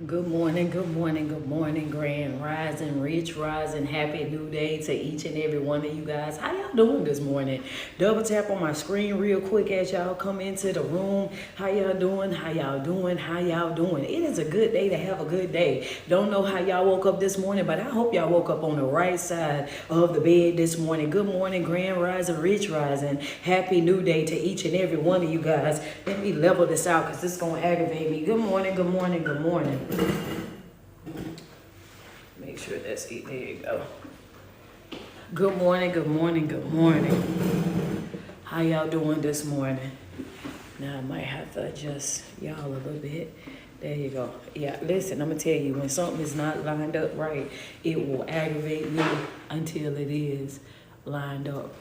Good morning, Grand Rising, Rich Rising, Happy New Day to each and every one of you guys. How y'all doing this morning? Double tap on my screen real quick as y'all come into the room. How y'all doing? How y'all doing? How y'all doing? It is a good day to have a good day. Don't know how y'all woke up this morning, but I hope y'all woke up on the right side of the bed this morning. Good morning, Grand Rising, Rich Rising, Happy New Day to each and every one of you guys. Let me level this out because this is going to aggravate me. Good morning, good morning, good morning. Make sure that's it. There you go. Good morning, good morning, good morning. How y'all doing this morning? Now I might have to adjust y'all a little bit. There you go. Yeah, listen, I'm gonna tell you, when something is not lined up right, it will aggravate me until it is lined up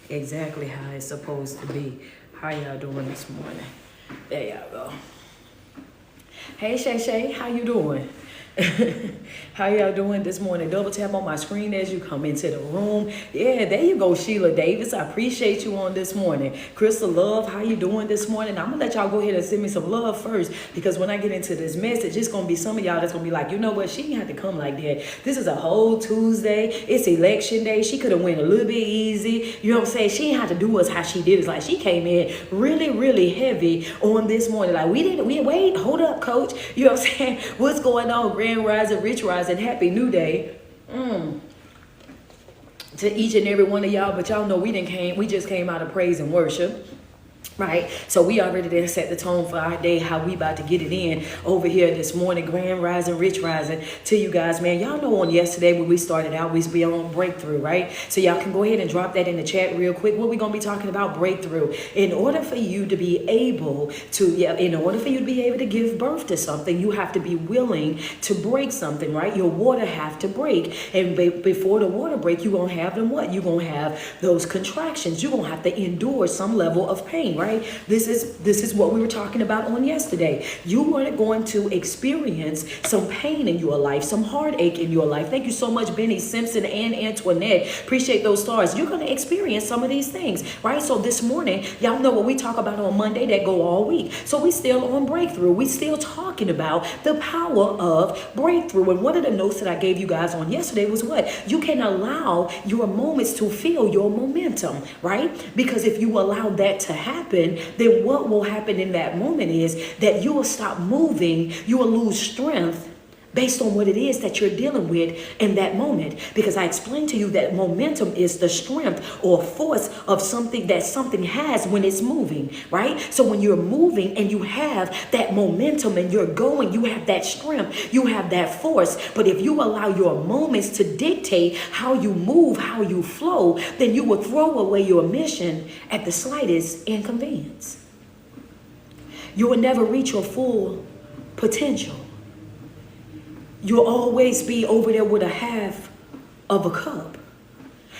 exactly how it's supposed to be. How y'all doing this morning? There y'all go. Hey Shay Shay, how you doing? How y'all doing this morning? Double tap on my screen as you come into the room. Yeah, there you go, Sheila Davis. I appreciate you on this morning. Crystal Love, how you doing this morning? I'm gonna let y'all go ahead and send me some love first, because when I get into this message, it's gonna be some of y'all that's gonna be like, you know what, she didn't have to come like that. This is a whole Tuesday. It's election day. She could have went a little bit easy. You know what I'm saying? She didn't have to do us how she did. It's like she came in really, really heavy on this morning. Like wait, hold up, coach. You know what I'm saying? What's going on? Grand Rising, Rich Rising, Happy New Day to each and every one of y'all. But y'all know we just came out of praise and worship. Right, so we already then set the tone for our day, how we about to get it in over here this morning. Grand Rising, Rich Rising to you guys, man. Y'all know on yesterday when we started out, we be on breakthrough, right? So y'all can go ahead and drop that in the chat real quick. What we gonna be talking about? Breakthrough. In order for you to be able to, give birth to something, you have to be willing to break something, right? Your water have to break, and before the water break, you gonna have them what? You gonna have those contractions. You gonna have to endure some level of pain, right? This is what we were talking about on yesterday. You are going to experience some pain in your life, some heartache in your life. Thank you so much, Benny Simpson and Antoinette. Appreciate those stars. You're going to experience some of these things, right? So this morning, y'all know what we talk about on Monday that go all week. So we still on breakthrough. We still talking about the power of breakthrough. And one of the notes that I gave you guys on yesterday was what? You can allow your moments to feel your momentum, right? Because if you allow that to happen, then what will happen in that moment is that you will stop moving, you will lose strength based on what it is that you're dealing with in that moment. Because I explained to you that momentum is the strength or force of something that something has when it's moving, right? So when you're moving and you have that momentum and you're going, you have that strength, you have that force. But if you allow your moments to dictate how you move, how you flow, then you will throw away your mission at the slightest inconvenience. You will never reach your full potential. You'll always be over there with a half of a cup.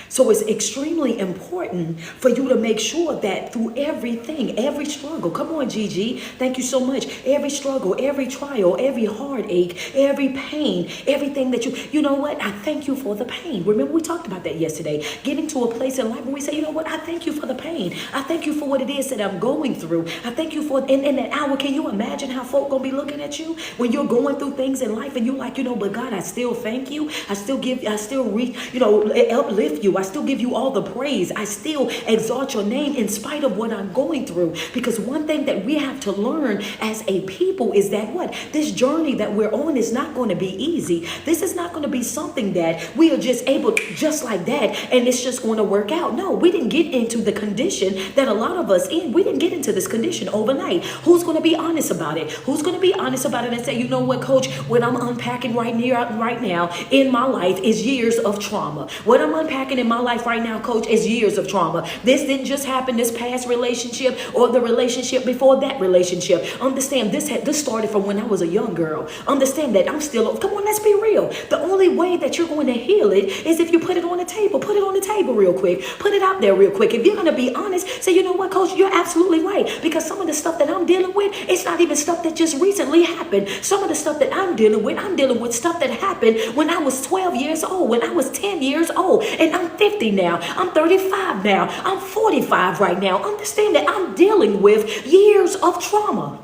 So it's extremely important for you to make sure that through everything, every struggle, come on, Gigi, thank you so much. Every struggle, every trial, every heartache, every pain, everything that you know what? I thank you for the pain. Remember, we talked about that yesterday. Getting to a place in life where we say, you know what? I thank you for the pain. I thank you for what it is that I'm going through. I thank you for, in that hour, can you imagine how folk gonna be looking at you when you're going through things in life and you're like, but God, I still thank you. I still uplift you. I still give you all the praise. I still exalt your name in spite of what I'm going through. Because one thing that we have to learn as a people is that this journey that we're on is not going to be easy. This is not going to be something that we are just able, just like that, and it's just going to work out. No, we didn't get into the condition that a lot of us in. We didn't get into this condition overnight. Who's going to be honest about it? Who's going to be honest about it and say, you know what, coach, what I'm unpacking right now in my life is years of trauma. What I'm unpacking in my life right now, coach, is years of trauma. This didn't just happen this past relationship or the relationship before that relationship. Understand, this started from when I was a young girl. Understand that I'm still, come on, let's be real. The only way that you're going to heal it is if you put it on the table. Put it on the table real quick. Put it out there real quick. If you're going to be honest, say, you know what, coach, you're absolutely right. Because some of the stuff that I'm dealing with, it's not even stuff that just recently happened. Some of the stuff that I'm dealing with stuff that happened when I was 12 years old, when I was 10 years old, and I'm 50 now. I'm 35 now. I'm 45 right now. Understand that I'm dealing with years of trauma.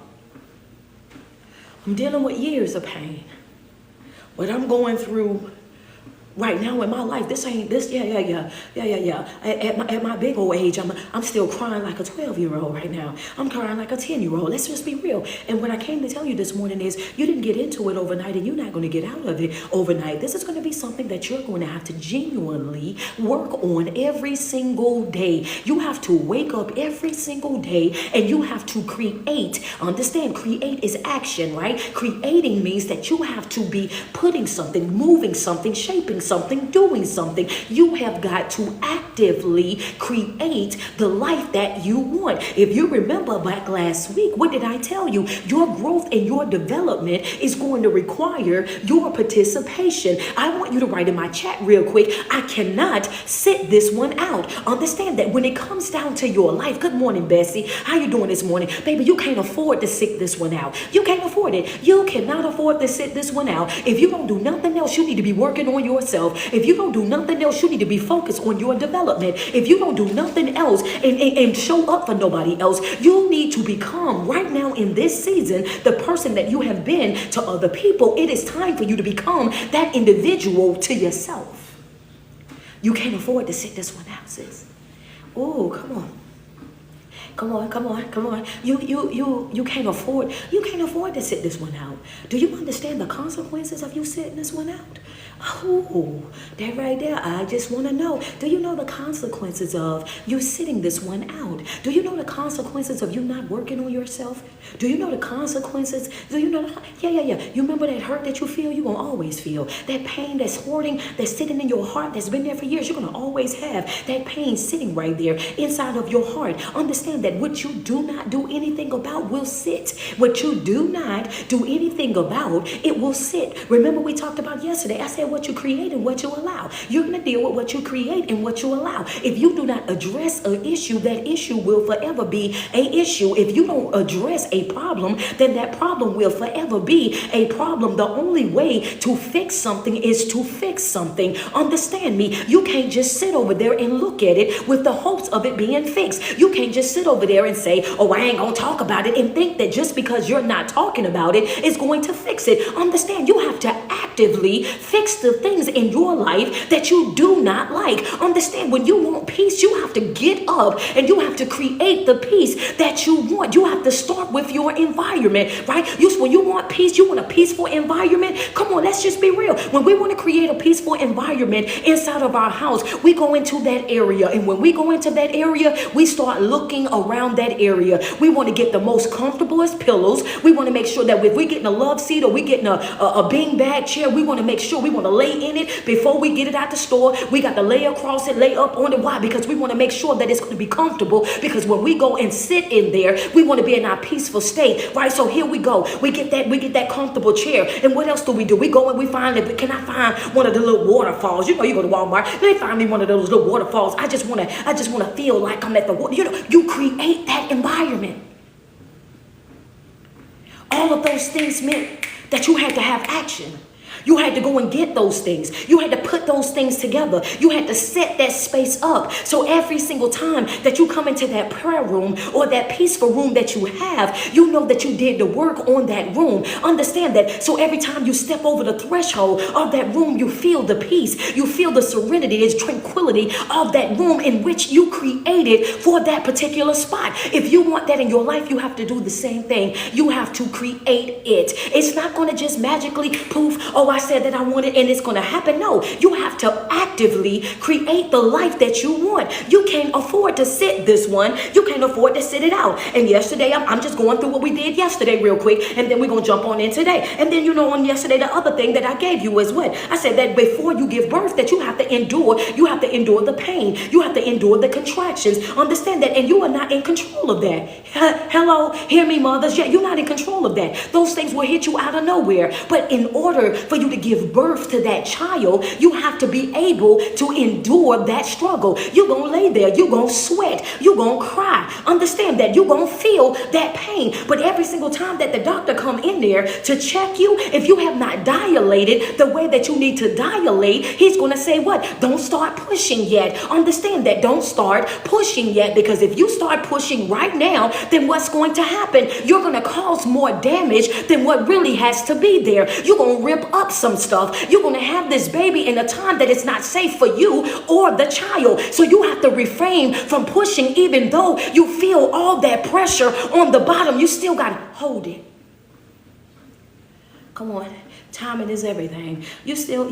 I'm dealing with years of pain. What I'm going through right now in my life, At my big old age, I'm still crying like a 12-year-old right now. I'm crying like a 10-year-old. Let's just be real. And what I came to tell you this morning is you didn't get into it overnight, and you're not going to get out of it overnight. This is going to be something that you're going to have to genuinely work on every single day. You have to wake up every single day, and you have to create. Understand, create is action, right? Creating means that you have to be putting something, moving something, shaping something, doing something. You have got to actively create the life that you want. If you remember back last week, what did I tell you? Your growth and your development is going to require your participation. I want you to write in my chat real quick. I cannot sit this one out. Understand that when it comes down to your life, good morning, Bessie. How you doing this morning? Baby, you can't afford to sit this one out. You can't afford it. You cannot afford to sit this one out. If you don't do nothing else, you need to be working on yourself. If you don't do nothing else, you need to be focused on your development. If you don't do nothing else and show up for nobody else, you need to become right now in this season the person that you have been to other people. It is time for you to become that individual to yourself. You can't afford to sit this one out, sis. Oh, come on. Come on. You can't afford to sit this one out. Do you understand the consequences of you sitting this one out? Oh, that right there, I just want to know. Do you know the consequences of you sitting this one out? Do you know the consequences of you not working on yourself? Do you know the consequences? Do you know? Yeah. You remember that hurt that you feel? You're going to always feel. That pain that's hoarding, that's sitting in your heart, that's been there for years. You're going to always have that pain sitting right there inside of your heart. Understand that what you do not do anything about will sit. What you do not do anything about, it will sit. Remember we talked about yesterday, I said what you create and what you allow. You're going to deal with what you create and what you allow. If you do not address an issue, that issue will forever be an issue. If you don't address a problem, then that problem will forever be a problem. The only way to fix something is to fix something. Understand me. You can't just sit over there and look at it with the hopes of it being fixed. You can't just sit over there and say, oh, I ain't gonna talk about it, and think that just because you're not talking about it is going to fix it. Understand, you have to actively fix the things in your life that you do not like. Understand, when you want peace, you have to get up and you have to create the peace that you want. You have to start with your environment, right? When you want peace, you want a peaceful environment. Come on, let's just be real. When we want to create a peaceful environment inside of our house, we go into that area. And when we go into that area, we start looking around that area. We want to get the most comfortablest pillows. We want to make sure that if we're getting a love seat or we're getting a beanbag chair, we want to make sure we want to lay in it before we get it out the store. We got to lay across it, lay up on it. Why? Because we want to make sure that it's going to be comfortable, because when we go and sit in there, we want to be in our peaceful state, right? So here we go. We get that comfortable chair. And what else do? We go and we find it. Can I find one of the little waterfalls? You know, you go to Walmart, let me find me one of those little waterfalls. I just want to feel like I'm at the water. You know, you create that environment. All of those things meant that you had to have action. You had to go and get those things. You had to put those things together. You had to set that space up. So every single time that you come into that prayer room or that peaceful room that you have, you know that you did the work on that room. Understand that. So every time you step over the threshold of that room, you feel the peace. You feel the serenity, the tranquility of that room in which you created for that particular spot. If you want that in your life, you have to do the same thing. You have to create it. It's not going to just magically poof, oh, I said that I want it and it's going to happen. No, you have to actively create the life that you want. You can't afford to sit this one. You can't afford to sit it out. And yesterday, I'm just going through what we did yesterday real quick, and then we're going to jump on in today. And then, on yesterday, the other thing that I gave you is what? I said that before you give birth, that you have to endure the pain. You have to endure the contractions. Understand that, and you are not in control of that. Hello, hear me, mothers. Yeah, you're not in control of that. Those things will hit you out of nowhere. But in order for you to give birth to that child, you have to be able to endure that struggle. You're going to lay there. You're going to sweat. You're going to cry. Understand that you're going to feel that pain. But every single time that the doctor come in there to check you, if you have not dilated the way that you need to dilate, he's going to say what? Don't start pushing yet. Understand that. Don't start pushing yet, because if you start pushing right now, then what's going to happen? You're going to cause more damage than what really has to be there. You're going to rip up some stuff. You're going to have this baby in a time that it's not safe for you or the child. So you have to refrain from pushing. Even though you feel all that pressure on the bottom, you still got to hold it. Come on. Timing is everything. You still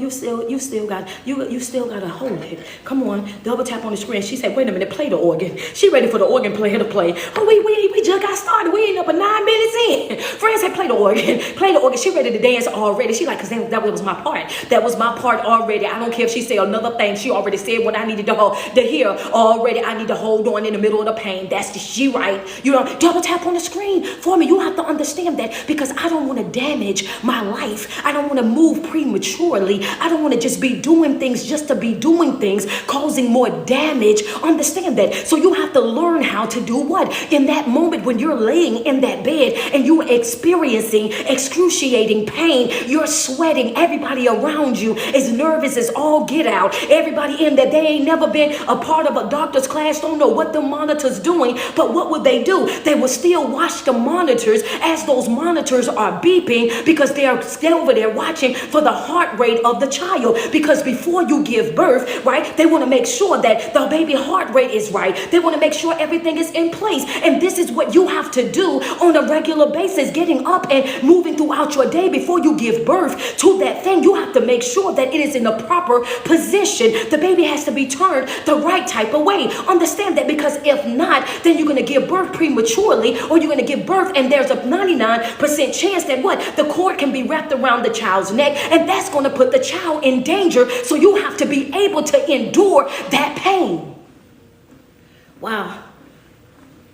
got to hold it. Come on, double tap on the screen. She said, "Wait a minute, play the organ." She ready for the organ player to play. Oh, we just got started. We ain't up 9 minutes in. Friends said, "Play the organ, play the organ." She ready to dance already. She like, cause that was my part. That was my part already. I don't care if she say another thing. She already said what I needed to hear already. I need to hold on in the middle of the pain. That's she right. You know, double tap on the screen for me. You have to understand that, because I don't want to damage my life. I don't want to move prematurely. I don't want to just be doing things just to be doing things, causing more damage. Understand that. So you have to learn how to do what? In that moment when you're laying in that bed and you're experiencing excruciating pain, you're sweating, everybody around you is nervous as all get out. Everybody in that, they ain't never been a part of a doctor's class, don't know what the monitor's doing, but what would they do? They will still watch the monitors as those monitors are beeping, because they're still over there watching for the heart rate of the child. Because before you give birth, right, they want to make sure that the baby heart rate is right. They want to make sure everything is in place. And this is what you have to do on a regular basis, getting up and moving throughout your day before you give birth to that thing. You have to make sure that it is in the proper position. The baby has to be turned the right type of way. Understand that, because if not, then you're going to give birth prematurely, or you're going to give birth and there's a 99% chance that what? The cord can be wrapped around the child's neck, and that's going to put the child in danger. So you have to be able to endure that pain. Wow.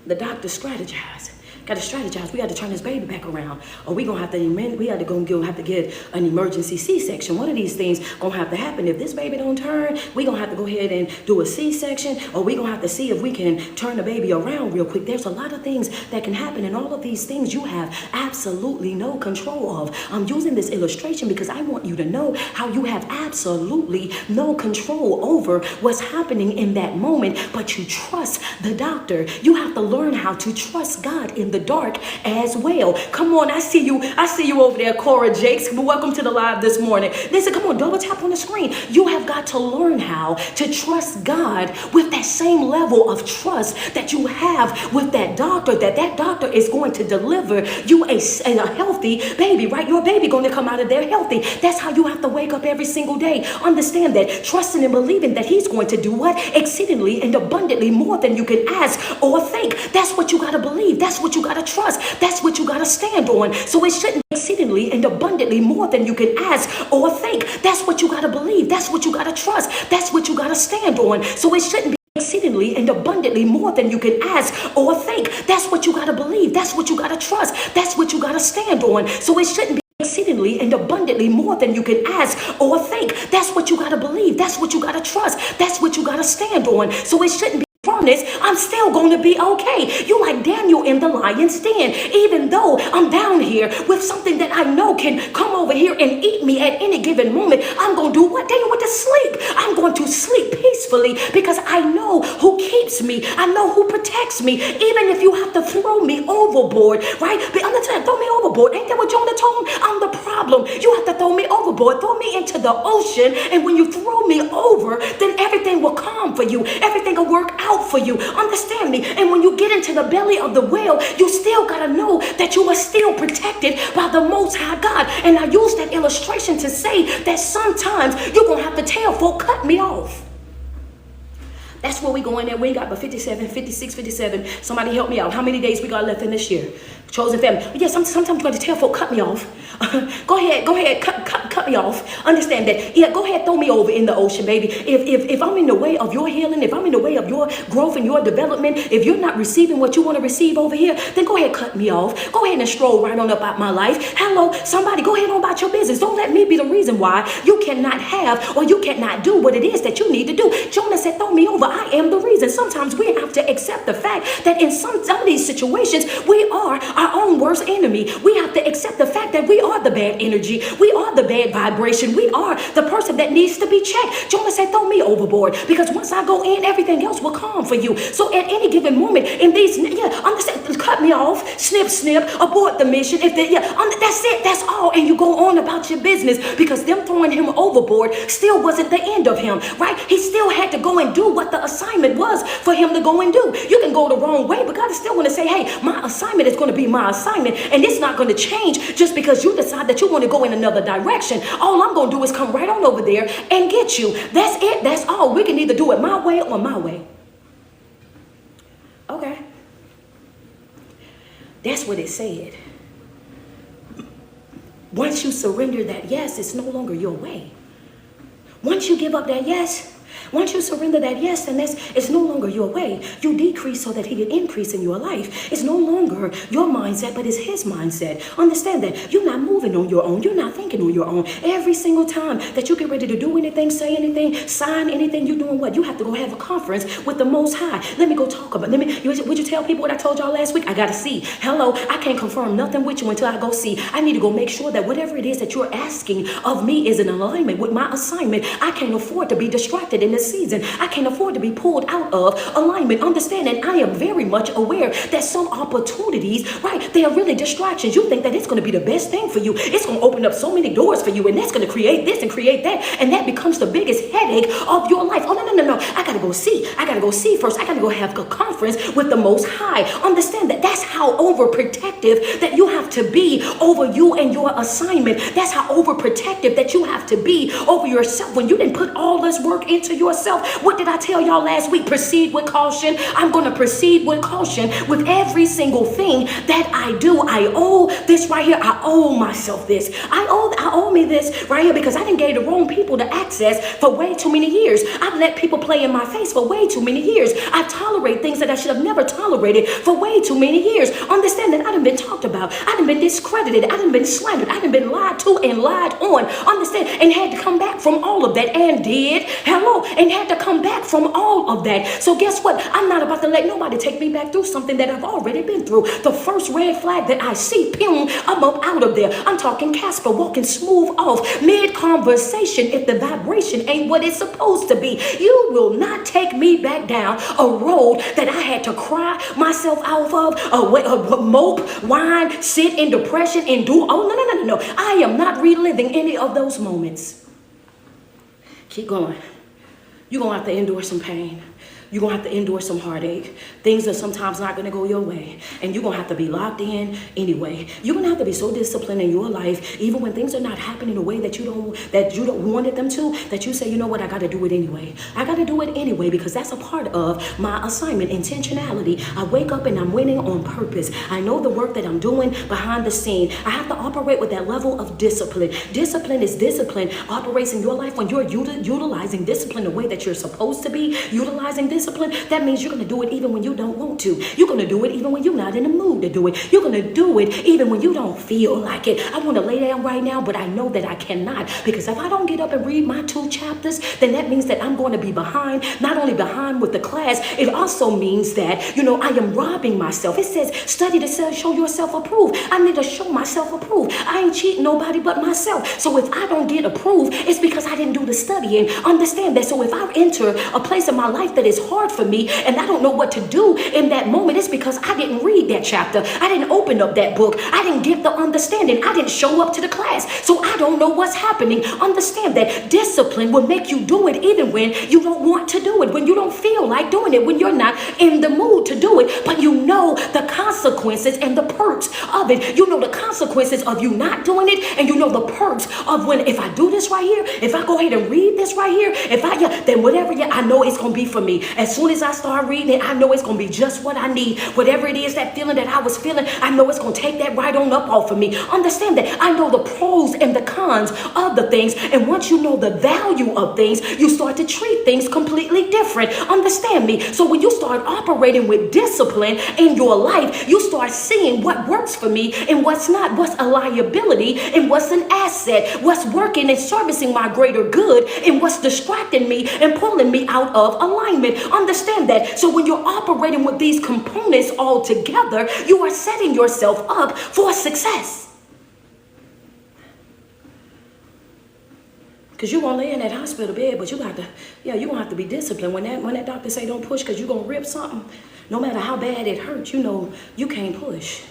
The doctor strategized. Got to strategize. We got to turn this baby back around, or we gonna have to have to get an emergency C-section. One of these things gonna have to happen. If this baby don't turn, we gonna have to go ahead and do a C-section, or we gonna have to see if we can turn the baby around real quick. There's a lot of things that can happen, and all of these things you have absolutely no control of. I'm using this illustration because I want you to know how you have absolutely no control over what's happening in that moment, but you trust the doctor. You have to learn how to trust God in the dark as well. Come on, I see you over there, Cora Jakes. Welcome to the live this morning. Listen, come on, double tap on the screen. You have got to learn how to trust God with that same level of trust that you have with that doctor, that doctor is going to deliver you a healthy baby, right? Your baby going to come out of there healthy. That's how you have to wake up every single day. Understand that, trusting and believing that he's going to do what? Exceedingly and abundantly more than you can ask or think. That's what you got to believe. That's what you got to trust. That's what you got to stand on. So it shouldn't be exceedingly and abundantly more than you can ask or think. That's what you got to believe. That's what you got to trust. That's what you got to stand on. So it shouldn't be exceedingly and abundantly more than you can ask or think. That's what you got to believe. That's what you got to trust. That's what you got to stand on. So it shouldn't be exceedingly and abundantly more than you can ask or think. That's what you got to believe. That's what you got to trust. That's what you got to stand on. So it shouldn't be furnace, I'm still going to be okay. You like Daniel in the lion's den. Even though I'm down here with something that I know can come over here and eat me at any given moment, I'm going to do what? Daniel went to sleep. I'm going to sleep peacefully because I know who keeps me. I know who protects me. Even if you have to throw me overboard, right? But I'm not saying throw me overboard. Ain't that what Jonah told him? I'm the problem. You have to throw me overboard. Throw me into the ocean. And when you throw me over, then everything will calm for you. Everything will work out for you. Understand me? And when you get into the belly of the whale, you still got to know that you are still protected by the Most High God. And I use that illustration to say that sometimes you're going to have to tell folk, cut me off. That's where we going there. We ain't got but 57, 56, 57. Somebody help me out. How many days we got left in this year? Chosen family. Yeah, sometimes you're going to tell folk, cut me off. Go ahead, cut cut me off. Understand that. Yeah, go ahead, throw me over in the ocean, baby. If I'm in the way of your healing, if I'm in the way of your growth and your development, if you're not receiving what you want to receive over here, then go ahead, cut me off. Go ahead and stroll right on up out my life. Hello, somebody, go ahead on about your business. Don't let me be the reason why you cannot have or you cannot do what it is that you need to do. Jonah said, throw me over. I am the reason. Sometimes we have to accept the fact that in some of these situations, we are our own worst enemy. We have to accept the fact that we are the bad energy. We are the bad vibration. We are the person that needs to be checked. Jonah said, throw me overboard, because once I go in, everything else will calm for you. So at any given moment in these, understand, cut me off, snip, abort the mission. That's it. That's all. And you go on about your business, because them throwing him overboard still wasn't the end of him, right? He still had to go and do what the assignment was for him to go and do. You can go the wrong way, but God is still going to say, hey, my assignment is going to be my assignment, and it's not going to change just because you decide that you want to go in another direction. All I'm going to do is come right on over there and get you. That's it. That's all. We can either do it my way or my way. Okay. That's what it said. Once you surrender that yes, it's no longer your way. Once you give up that yes, once you surrender that yes, and it's no longer your way. You decrease so that he can increase in your life. It's no longer your mindset, but it's his mindset. Understand that you're not moving on your own. You're not thinking on your own. Every single time that you get ready to do anything, say anything, sign anything, you're doing what? You have to go have a conference with the Most High. Let me go talk about it. Would you tell people what I told y'all last week? I got to see. Hello, I can't confirm nothing with you until I go see. I need to go make sure that whatever it is that you're asking of me is in alignment with my assignment. I can't afford to be distracted in this season. I can't afford to be pulled out of alignment. Understanding, I am very much aware that some opportunities, right, they are really distractions. You think that it's going to be the best thing for you. It's going to open up so many doors for you, and that's going to create this and create that, and that becomes the biggest headache of your life. Oh, no. I got to go see. I got to go see first. I got to go have a conference with the Most High. Understand that that's how overprotective that you have to be over you and your assignment. That's how overprotective that you have to be over yourself when you didn't put all this work into yourself. What did I tell y'all last week? Proceed with caution. I'm going to proceed with caution with every single thing that I do. I owe this right here. I owe myself this. I owe me this right here, because I didn't gave the wrong people the access for way too many years. I've let people play in my face for way too many years. I tolerate things that I should have never tolerated for way too many years. Understand that I done been talked about. I done been discredited. I done been slandered. I done been lied to and lied on. Understand? And had to come back from all of that, and did. Hello. And had to come back from all of that. So guess what? I'm not about to let nobody take me back through something that I've already been through. The first red flag that I see, I'm up out of there. I'm talking Casper walking smooth off mid-conversation. If the vibration ain't what it's supposed to be, you will not take me back down a road that I had to cry myself out of, mope, whine, sit in depression, and do. Oh, no. I am not reliving any of those moments. Keep going. You're going to have to endure some pain. You're going to have to endure some heartache. Things are sometimes not going to go your way. And you're going to have to be locked in anyway. You're going to have to be so disciplined in your life, even when things are not happening the way that you don't wanted them to, that you say, you know what, I got to do it anyway. I got to do it anyway, because that's a part of my assignment, intentionality. I wake up and I'm winning on purpose. I know the work that I'm doing behind the scene. I have to operate with that level of discipline. Discipline is discipline. Operates in your life when you're utilizing discipline the way that you're supposed to be, utilizing discipline. That means you're going to do it even when you don't want to. You're going to do it even when you're not in the mood to do it. You're going to do it even when you don't feel like it. I want to lay down right now, but I know that I cannot, because if I don't get up and read my 2 chapters, then that means that I'm going to be behind, not only behind with the class, it also means that, I am robbing myself. It says, study to show yourself approved. I need to show myself approved. I ain't cheating nobody but myself. So if I don't get approved, it's because I didn't do the studying. Understand that. So if I enter a place in my life that is hard for me and I don't know what to do in that moment, it's because I didn't read that chapter. I didn't open up that book. I didn't get the understanding. I didn't show up to the class. So I don't know what's happening. Understand that discipline will make you do it even when you don't want to do it, when you don't feel like doing it, when you're not in the mood to do it, but you know the consequences and the perks of it. You know the consequences of you not doing it, and you know the perks of when, if I do this right here, if I go ahead and read this right here, then whatever, I know it's going to be for me. As soon as I start reading it, I know it's going to be just what I need. Whatever it is, that feeling that I was feeling, I know it's going to take that right on up off of me. Understand that I know the pros and the cons of the things. And once you know the value of things, you start to treat things completely different. Understand me? So when you start operating with discipline in your life, you start seeing what works for me and what's not, what's a liability and what's an asset, what's working and servicing my greater good and what's distracting me and pulling me out of alignment. Understand that. So when you're operating with these components all together, you are setting yourself up for success. Because you're going to lay in that hospital bed, but you're going to have to be disciplined. When that doctor say don't push because you're going to rip something, no matter how bad it hurts, you know you can't push.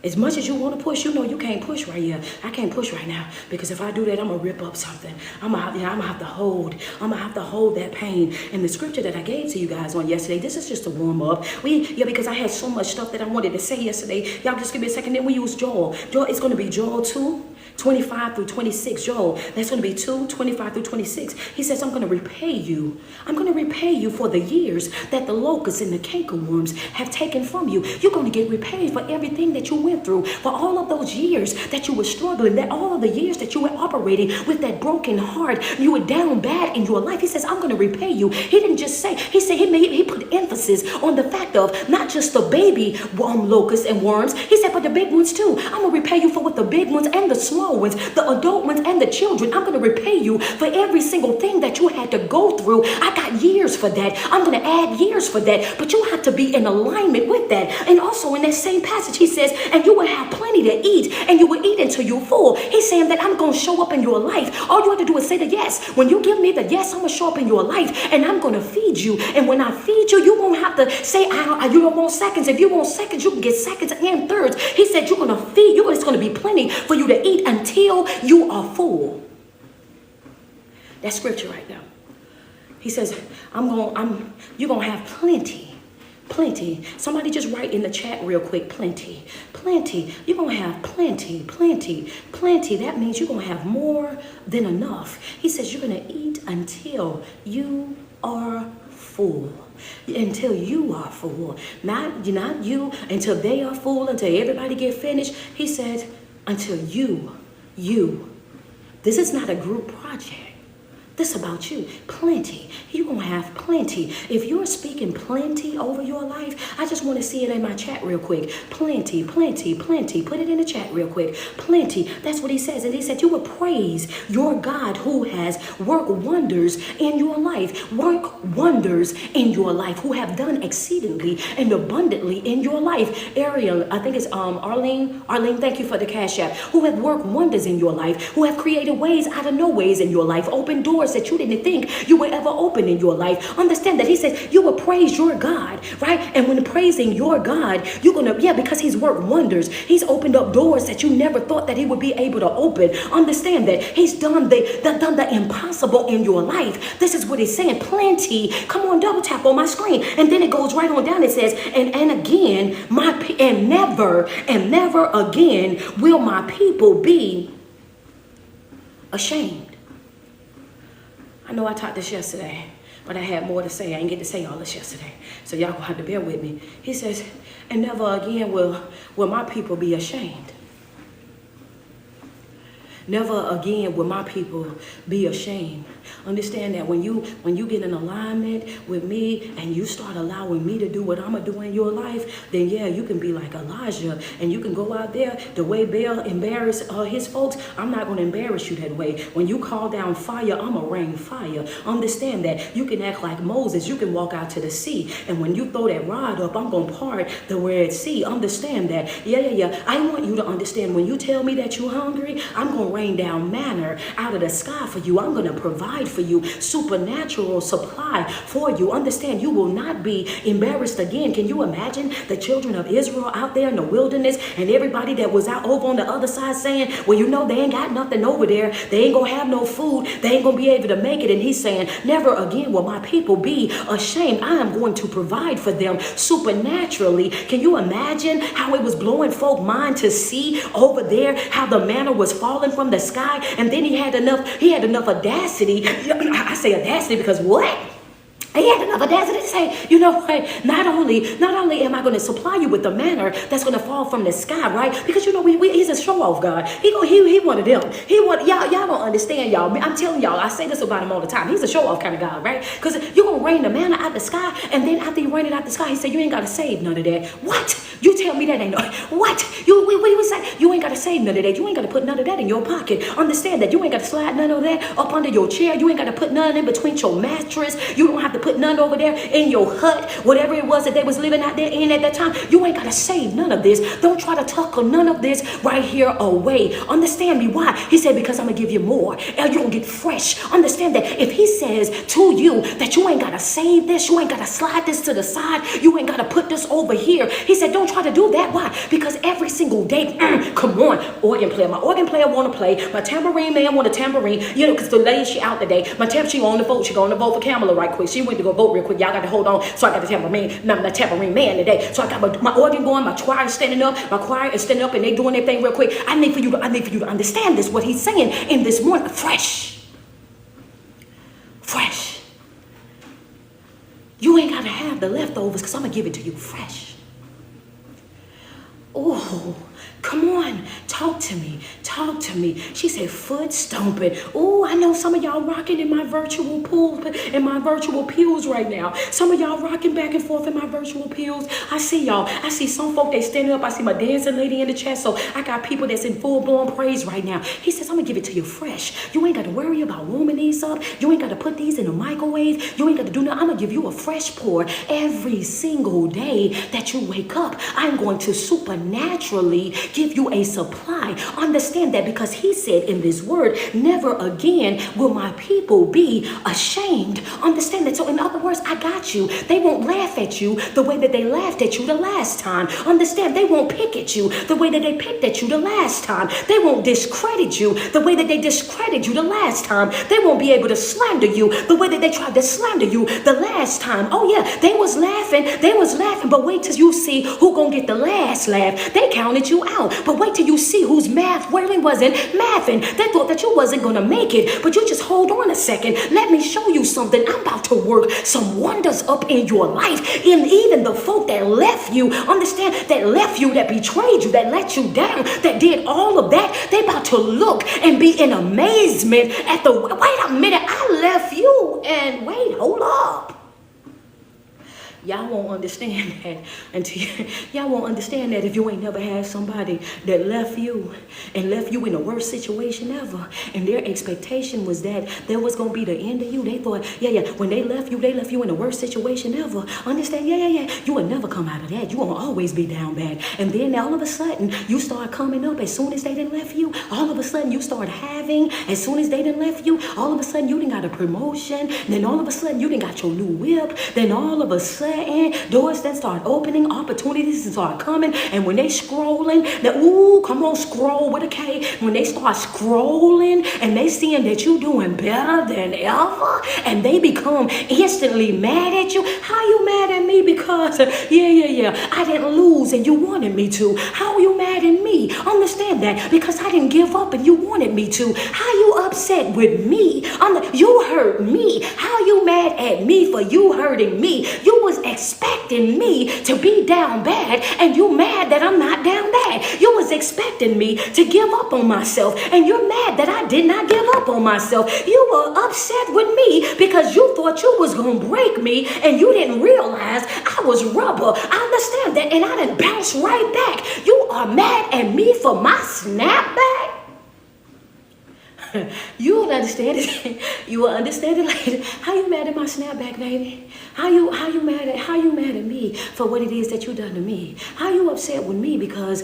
As much as you want to push, you know you can't push right here. I can't push right now because if I do that, I'm going to rip up something. I'm going to have to hold that pain. And the scripture that I gave to you guys on yesterday, this is just a warm up. Because I had so much stuff that I wanted to say yesterday. Y'all just give me a second. Then we use Joel. It's going to be Joel 2:25 through 26. Joel, that's going to be 2:25 through 26. He says, I'm going to repay you. I'm going to repay you for the years that the locusts and the cankerworms have taken from you. You're going to get repaid for everything that you went through, for all of those years that you were struggling, that all of the years that you were operating with that broken heart, you were down bad in your life. He says, I'm going to repay you. He didn't just say, he said, he put emphasis on the fact of not just the baby locusts and worms. He said, but the big ones too. I'm going to repay you for what the big ones and the small ones, the adult ones and the children. I'm going to repay you for every single thing that you had to go through. I got years for that. I'm going to add years for that, but you have to be in alignment with that. And also in that same passage, he says, and you will have plenty to eat and you will eat until you're full. He's saying that I'm going to show up in your life. All you have to do is say the yes. When you give me the yes, I'm going to show up in your life and I'm going to feed you. And when I feed you, you won't have to say, you don't want seconds. If you want seconds, you can get seconds and thirds. He said, you're going to feed you. It's going to be plenty for you to eat until you are full. That's scripture right now. He says, you're going to have plenty. Plenty. Somebody just write in the chat real quick. Plenty. Plenty. You're going to have plenty. Plenty. Plenty. That means you're going to have more than enough. He says you're going to eat until you are full. Until you are full. Not you. Until they are full. Until everybody get finished. He said until you. This is not a group project. This about you. Plenty. You're going to have plenty. If you're speaking plenty over your life, I just want to see it in my chat real quick. Plenty, plenty, plenty. Put it in the chat real quick. Plenty. That's what he says. And he said, you will praise your God who has worked wonders in your life. Work wonders in your life. Who have done exceedingly and abundantly in your life. Ariel, I think it's Arlene. Arlene, thank you for the cash app. Who have worked wonders in your life. Who have created ways out of no ways in your life. Open doors that you didn't think you would ever open in your life. Understand that he says you will praise your God, right? And when praising your God, you're gonna, because he's worked wonders. He's opened up doors that you never thought that he would be able to open. Understand that he's done the impossible in your life. This is what he's saying. Plenty. Come on, double tap on my screen. And then it goes right on down. It says, and again, never again will my people be ashamed. I know I taught this yesterday, but I had more to say. I didn't get to say all this yesterday. So y'all gonna have to bear with me. He says, and never again will my people be ashamed. Never again will my people be ashamed. Understand that when you get in alignment with me and you start allowing me to do what I'm going to do in your life, then you can be like Elijah and you can go out there the way Baal embarrassed his folks. I'm not going to embarrass you that way. When you call down fire, I'm going to rain fire. Understand that you can act like Moses. You can walk out to the sea. And when you throw that rod up, I'm going to part the Red Sea. Understand that. I want you to understand when you tell me that you're hungry, I'm going to rain down manna out of the sky for you. I'm going to provide for you supernatural supply for you. Understand, you will not be embarrassed again. Can you imagine the children of Israel out there in the wilderness and everybody that was out over on the other side saying, well, they ain't got nothing over there. They ain't gonna have no food. They ain't gonna be able to make it. And he's saying, never again will my people be ashamed. I am going to provide for them supernaturally. Can you imagine how it was blowing folk mind to see over there how the manna was falling from the sky? And then he had enough audacity. I say audacity because what? He had another audacity to say, you know what? Not only am I going to supply you with the manna that's going to fall from the sky, right? Because you know he's a show off God. He wanted them. Y'all don't understand, y'all. I'm telling y'all, I say this about him all the time. He's a show off kind of God, right? Because you're going to rain the manna out the sky, and then after you rain it out the sky, he said you ain't got to save none of that. What? You tell me that ain't no. What? What you say? You ain't got to save none of that. You ain't got to put none of that in your pocket. Understand that you ain't got to slide none of that up under your chair. You ain't got to put none in between your mattress. You don't have to put none over there in your hut, whatever it was that they was living out there in at that time. You ain't got to save none of this. Don't try to tuckle none of this right here away. Understand me why? He said, because I'm going to give you more. And you're going to get fresh. Understand that if he says to you that you ain't got to save this, you ain't got to slide this to the side, you ain't got to put this over here. He said, don't try to do that. Why? Because every single day, come on, organ player. My organ player want to play. My tambourine man want a tambourine. You know, because the lady, she out today. My she on the vote. She going to vote for Kamala right quick. She went to go vote real quick. Y'all got to hold on. So I got the tambourine man today. So I got my organ going. My choir is standing up. My choir is standing up, and they doing their thing real quick. I need for you to understand this. What he's saying in this morning, fresh. You ain't got to have the leftovers, because I'm gonna give it to you fresh. Oh, come on, talk to me. She said, foot stomping. Oh, I know some of y'all rocking in my virtual pools, in my virtual pews right now. Some of y'all rocking back and forth in my virtual pews. I see y'all. I see some folk, they standing up. I see my dancing lady in the chat. So I got people that's in full-blown praise right now. He says, I'm going to give it to you fresh. You ain't got to worry about warming these up. You ain't got to put these in the microwave. You ain't got to do nothing. I'm going to give you a fresh pour every single day that you wake up. I'm going to supernaturally give you a supply. Understand that, because he said in this word, never again will my people be ashamed. Understand that. So in other words, I got you. They won't laugh at you the way that they laughed at you the last time. Understand, they won't pick at you the way that they picked at you the last time. They won't discredit you the way that they discredited you the last time. They won't be able to slander you the way that they tried to slander you the last time. Oh yeah, they was laughing, but wait till you see who gonna get the last laugh. They counted you out, but wait till you see whose math really wasn't mathing. They thought that you wasn't gonna make it, but you just hold on a second. Let me show you something. I'm about to work some wonders up in your life. And even the folk that left you, understand, that left you, that betrayed you, that let you down, that did all of that, they about to look and be in amazement at the, wait a minute, I left you, and wait, hold up. Y'all won't understand that until y'all won't understand that if you ain't never had somebody that left you in the worst situation ever, and their expectation was that there was gonna be the end of you. They thought, when they left you in the worst situation ever. Understand? You will never come out of that. You will always be down bad. And then all of a sudden you start coming up as soon as they didn't left you. All of a sudden you start having as soon as they didn't left you. All of a sudden you didn't got a promotion. Then all of a sudden you didn't got your new whip. Then all of a sudden doors that start opening, opportunities start coming, and when they scrolling, come on, scroll with a K. When they start scrolling and they seeing that you doing better than ever, and they become instantly mad at you. How you mad at me? Because I didn't lose and you wanted me to. How are you mad at me? Understand that, because I didn't give up and you wanted me to. How you upset with me? You hurt me. How you mad at me for you hurting me? You was expecting me to be down bad, and you mad that I'm not down bad. You was expecting me to give up on myself, and you're mad that I did not give up on myself. You were upset with me because you thought you was gonna break me, and you didn't realize I was rubber. I understand that, and I didn't bounce right back. You are mad at me for my snapback? You will understand it. You will understand it later. How you mad at my snapback, baby? How you mad at me for what it is that you done to me? How you upset with me because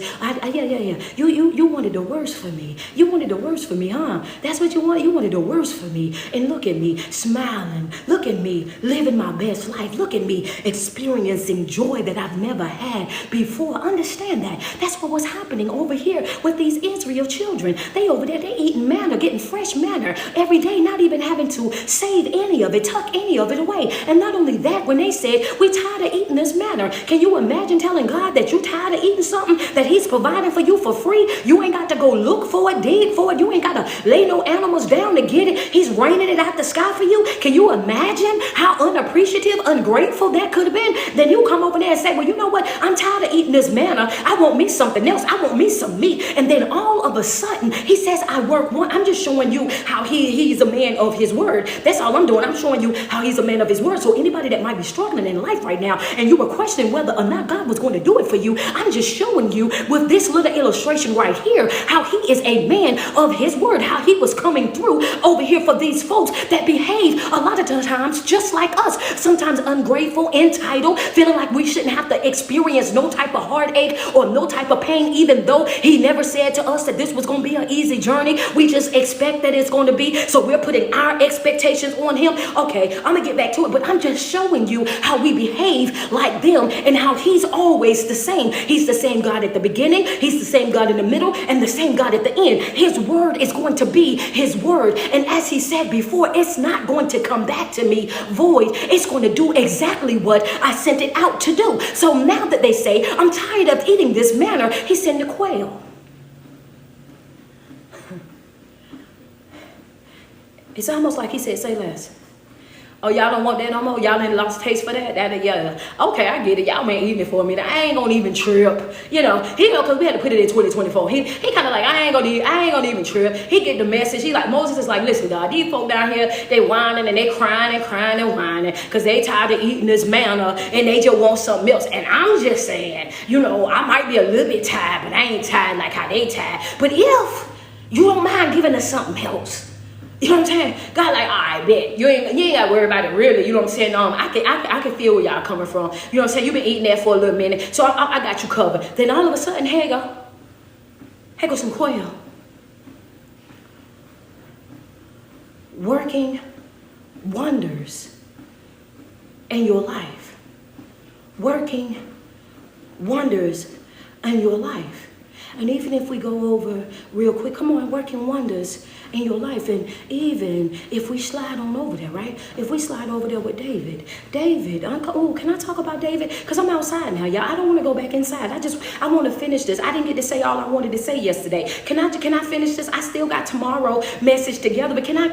you wanted the worst for me. You wanted the worst for me, huh? That's what you wanted. You wanted the worst for me. And look at me smiling. Look at me living my best life. Look at me experiencing joy that I've never had before. Understand that. That's what was happening over here with these Israel children. They over there, they eating manna, getting getting fresh manna every day, not even having to save any of it, tuck any of it away. And not only that, when they said, we're tired of eating this manna, can you imagine telling God that you're tired of eating something that he's providing for you for free? You ain't got to go look for it, dig for it. You ain't got to lay no animals down to get it. He's raining it out the sky for you. Can you imagine how unappreciative, ungrateful that could have been? Then you come over there and say, well, you know what? I'm tired of eating this manna. I want me something else. I want me some meat. And then all of a sudden, he says, I work one. I'm just showing you how he's a man of his word. That's all I'm doing. I'm showing you how he's a man of his word. So anybody that might be struggling in life right now, and you were questioning whether or not God was going to do it for you, I'm just showing you with this little illustration right here, how he is a man of his word, how he was coming through over here for these folks that behave a lot of times just like us, sometimes ungrateful, entitled, feeling like we shouldn't have to experience no type of heartache or no type of pain, even though he never said to us that this was going to be an easy journey. We just expect that it's going to be, so we're putting our expectations on him. Okay, I'm gonna get back to it, but I'm just showing you how we behave like them and how he's always the same. He's the same God at the beginning, he's the same God in the middle, and the same God at the end. His word is going to be his word, and as he said before, it's not going to come back to me void. It's going to do exactly what I sent it out to do. So now that they say, I'm tired of eating this manna, he sent the quail. It's almost like he said, say less. Oh, y'all don't want that no more? Y'all ain't lost taste for that? Yeah. Okay, I get it. Y'all ain't eating it for a minute. I ain't gonna even trip. You know, because we had to put it in 2024. He kind of like, I ain't gonna even trip. He get the message. He like, Moses is like, listen, God, these folk down here, they whining and they crying and whining because they tired of eating this manna and they just want something else. And I'm just saying, you know, I might be a little bit tired, but I ain't tired like how they tired. But if you don't mind giving us something else, you know what I'm saying? God like, all right, bet. You ain't got to worry about it really. You know what I'm saying? I can feel where y'all coming from. You know what I'm saying? You've been eating that for a little minute. So I got you covered. Then all of a sudden, here go some quail. Working wonders in your life. Working wonders in your life. And even if we go over real quick, come on, working wonders in your life. And even if we slide on over there, right? If we slide over there with David, can I talk about David? Because I'm outside now, y'all. I don't want to go back inside. I want to finish this. I didn't get to say all I wanted to say yesterday. Can I finish this? I still got tomorrow message together, but can I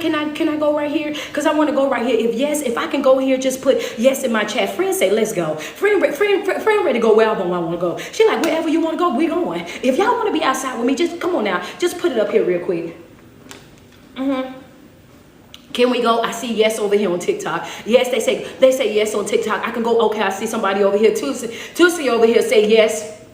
go right here? Because I want to go right here. If I can go here, just put yes in my chat. Friend say, let's go. Friend ready to go wherever I want to go. She like, wherever you want to go, we going. If y'all want to be outside with me, just come on now. Just put it up here real quick. Can we go? I see yes over here on TikTok. Yes, they say yes on TikTok. I can go. Okay, I see somebody over here. Tusi over here say yes.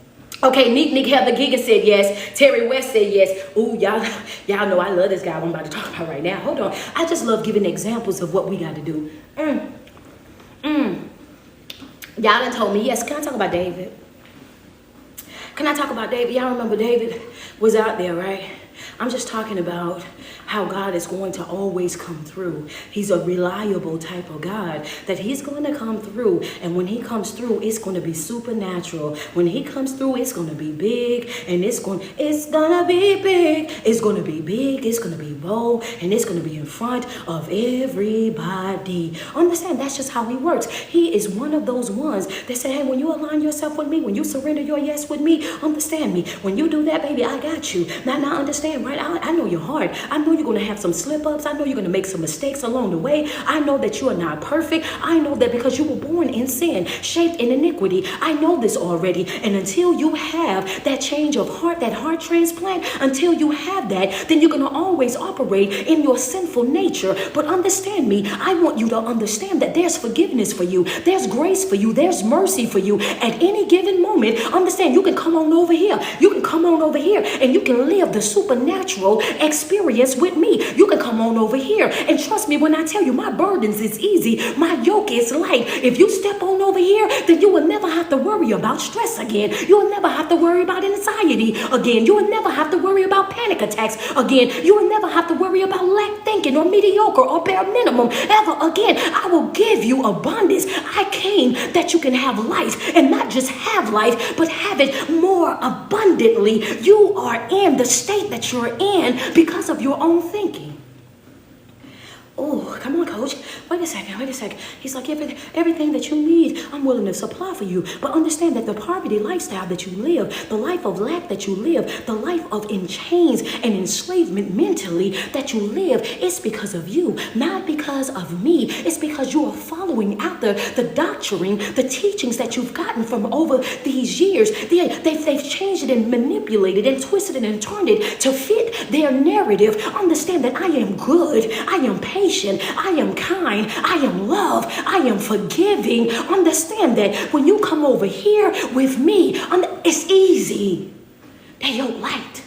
Okay, Nick Heather Giga said yes. Terry West said yes. Ooh, y'all know I love this guy I'm about to talk about right now. Hold on. I just love giving examples of what we got to do. Y'all done told me yes. Can I talk about David? Y'all remember David was out there, right? I'm just talking about how God is going to always come through. He's a reliable type of God, that he's going to come through. And when he comes through, it's going to be supernatural. When he comes through, it's going to be big, and it's going to be big. It's going to be big. It's going to be bold, and it's going to be in front of everybody. Understand? That's just how he works. He is one of those ones that say, hey, when you align yourself with me, when you surrender your yes with me, understand me. When you do that, baby, I got you. Now understand, right? I know your heart. I know you're going to have some slip-ups. I know you're going to make some mistakes along the way. I know that you are not perfect. I know that because you were born in sin, shaped in iniquity. I know this already. And until you have that change of heart, that heart transplant, until you have that, then you're going to always operate in your sinful nature. But understand me, I want you to understand that there's forgiveness for you. There's grace for you. There's mercy for you. At any given moment, understand, you can come on over here. You can come on over here and you can live the supernatural experience with me. You can come on over here and trust me when I tell you my burdens is easy, my yoke is light. If you step on over here, then you will never have to worry about stress again. You will never have to worry about anxiety again. You will never have to worry about panic attacks again. You will never have to worry about lack thinking or mediocre or bare minimum ever again. I will give you abundance. I came that you can have life, and not just have life, but have it more abundantly. ultimately you are in the state that you're in because of your own thinking. Oh, come on, coach. Wait a second. He's like, everything that you need, I'm willing to supply for you. But understand that the poverty lifestyle that you live, the life of lack that you live, the life of in chains and enslavement mentally that you live, it's because of you, not because of me. It's because you are following after the doctrine, the teachings that you've gotten from over these years. They've changed it and manipulated and twisted it and turned it to fit their narrative. Understand that I am good. I am patient. I am kind. I am love. I am forgiving. Understand that when you come over here with me, it's easy. They yoke light.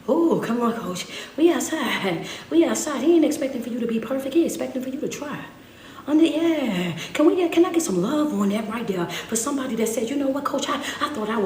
Oh, come on, coach. We outside. He ain't expecting for you to be perfect. He expecting for you to try. Yeah, can I get some love on that right there for somebody that said, you know what, coach, I thought I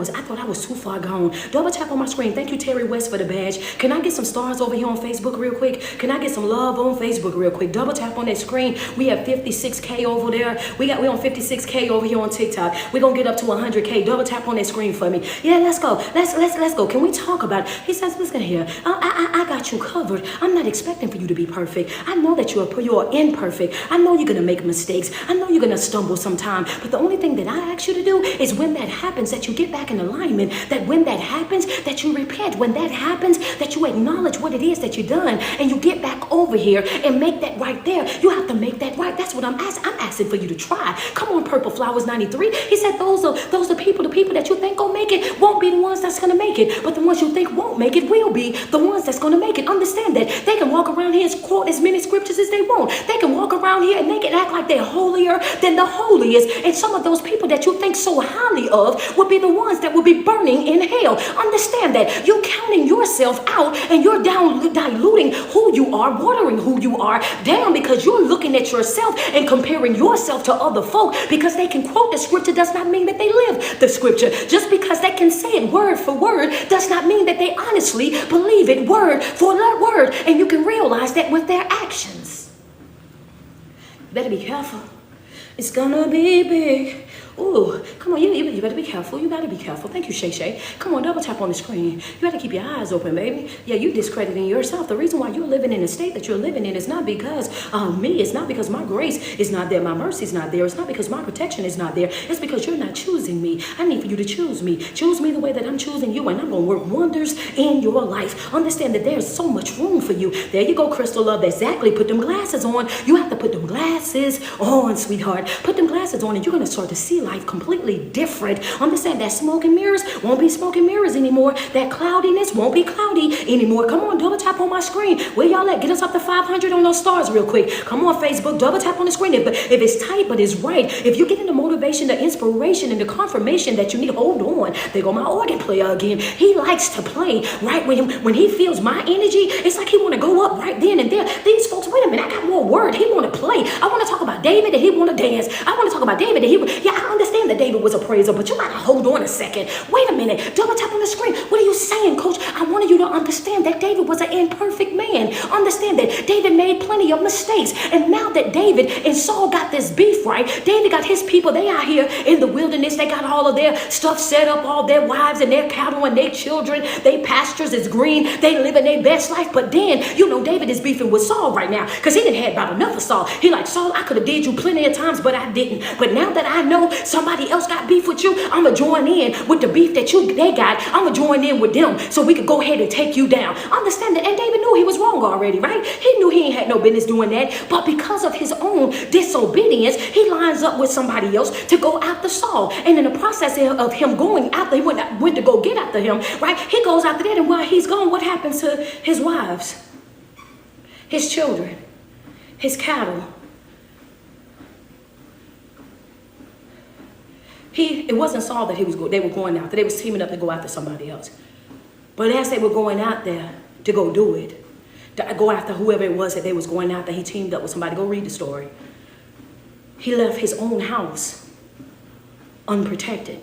was too far gone. Double tap on my screen. Thank you, Terry West, for the badge. Can I get some stars over here on Facebook real quick? Can I get some love on Facebook real quick? Double tap on that screen. We have 56K over there. We on 56K over here on TikTok. We're gonna get up to 100K. Double tap on that screen for me. Yeah, let's go. Let's go. Can we talk about it? He says, listen here. I got you covered. I'm not expecting for you to be perfect. I know that you're imperfect. I know you're gonna make mistakes. I know you're gonna stumble sometime, but the only thing that I ask you to do is when that happens, that you get back in alignment, that when that happens, that you repent, when that happens, that you acknowledge what it is that you've done, and you get back over here and make that right there. You have to make that right. That's what I'm asking. I'm asking for you to try. Come on, Purple Flowers 93. He said those are the people that you think gonna make it won't be the ones that's gonna make it, but the ones you think won't make it will be the ones that's gonna make it. Understand that they can walk around here and quote as many scriptures as they want. They can walk around here and they can act like they're holier than the holiest. And some of those people that you think so highly of would be the ones that will be burning in hell. Understand that you're counting yourself out and you're diluting who you are, watering who you are down because you're looking at yourself and comparing yourself to other folk. Because they can quote the scripture does not mean that they live the scripture. Just because they can say it word for word does not mean that they honestly believe it word for word. And you can realize that with their actions. Better be careful. It's gonna be big. Ooh, come on, you better be careful. You gotta be careful. Thank you, Shay Shay. Come on, double tap on the screen. You gotta keep your eyes open, baby. Yeah, you discrediting yourself. The reason why you're living in the state that you're living in is not because of me. It's not because my grace is not there. My mercy is not there. It's not because my protection is not there. It's because you're not choosing me. I need for you to choose me. Choose me the way that I'm choosing you, and I'm gonna work wonders in your life. Understand that there's so much room for you. There you go, Crystal Love. Exactly. Put them glasses on. You have to put them glasses on, sweetheart. Put them glasses on, and you're gonna start to see life completely different. Understand that smoke and mirrors won't be smoke and mirrors anymore. That cloudiness won't be cloudy anymore. Come on, double tap on my screen. Where y'all at? Get us up to 500 on those stars real quick. Come on, Facebook, double tap on the screen. If it's tight but it's right, if you're getting the motivation, the inspiration, and the confirmation that you need, hold on. There go my organ player again. He likes to play right when he feels my energy. It's like he want to go up right then and there. These folks, wait a minute, I got more word. He want to play. I want to talk about David and he want to dance. I want to talk about David and I understand that David was a praiser, but you gotta hold on a second. Wait a minute. Double tap on the screen. What are you saying, coach? I wanted you to understand that David was an imperfect man. Understand that David made plenty of mistakes. And now that David and Saul got this beef right, David got his people. They out here in the wilderness. They got all of their stuff set up, all their wives and their cattle and their children. Their pastures is green. They living their best life. But then, David is beefing with Saul right now because he didn't have about enough of Saul. He like, Saul, I could have did you plenty of times, but I didn't. But now that I know somebody else got beef with you, I'm going to join in with the beef that they got. I'm going to join in with them so we could go ahead and take you down. Understand that. And David knew he was wrong already, right? He knew he ain't had no business doing that. But because of his own disobedience, he lines up with somebody else to go after Saul. And in the process of him going after, he went to go get after him, right? He goes after that. And while he's gone, what happens to his wives, his children, his cattle? It wasn't Saul that they were going after. They was teaming up to go after somebody else. But as they were going out there to go do it, to go after whoever it was that they was going after, he teamed up with somebody. Go read the story. He left his own house unprotected.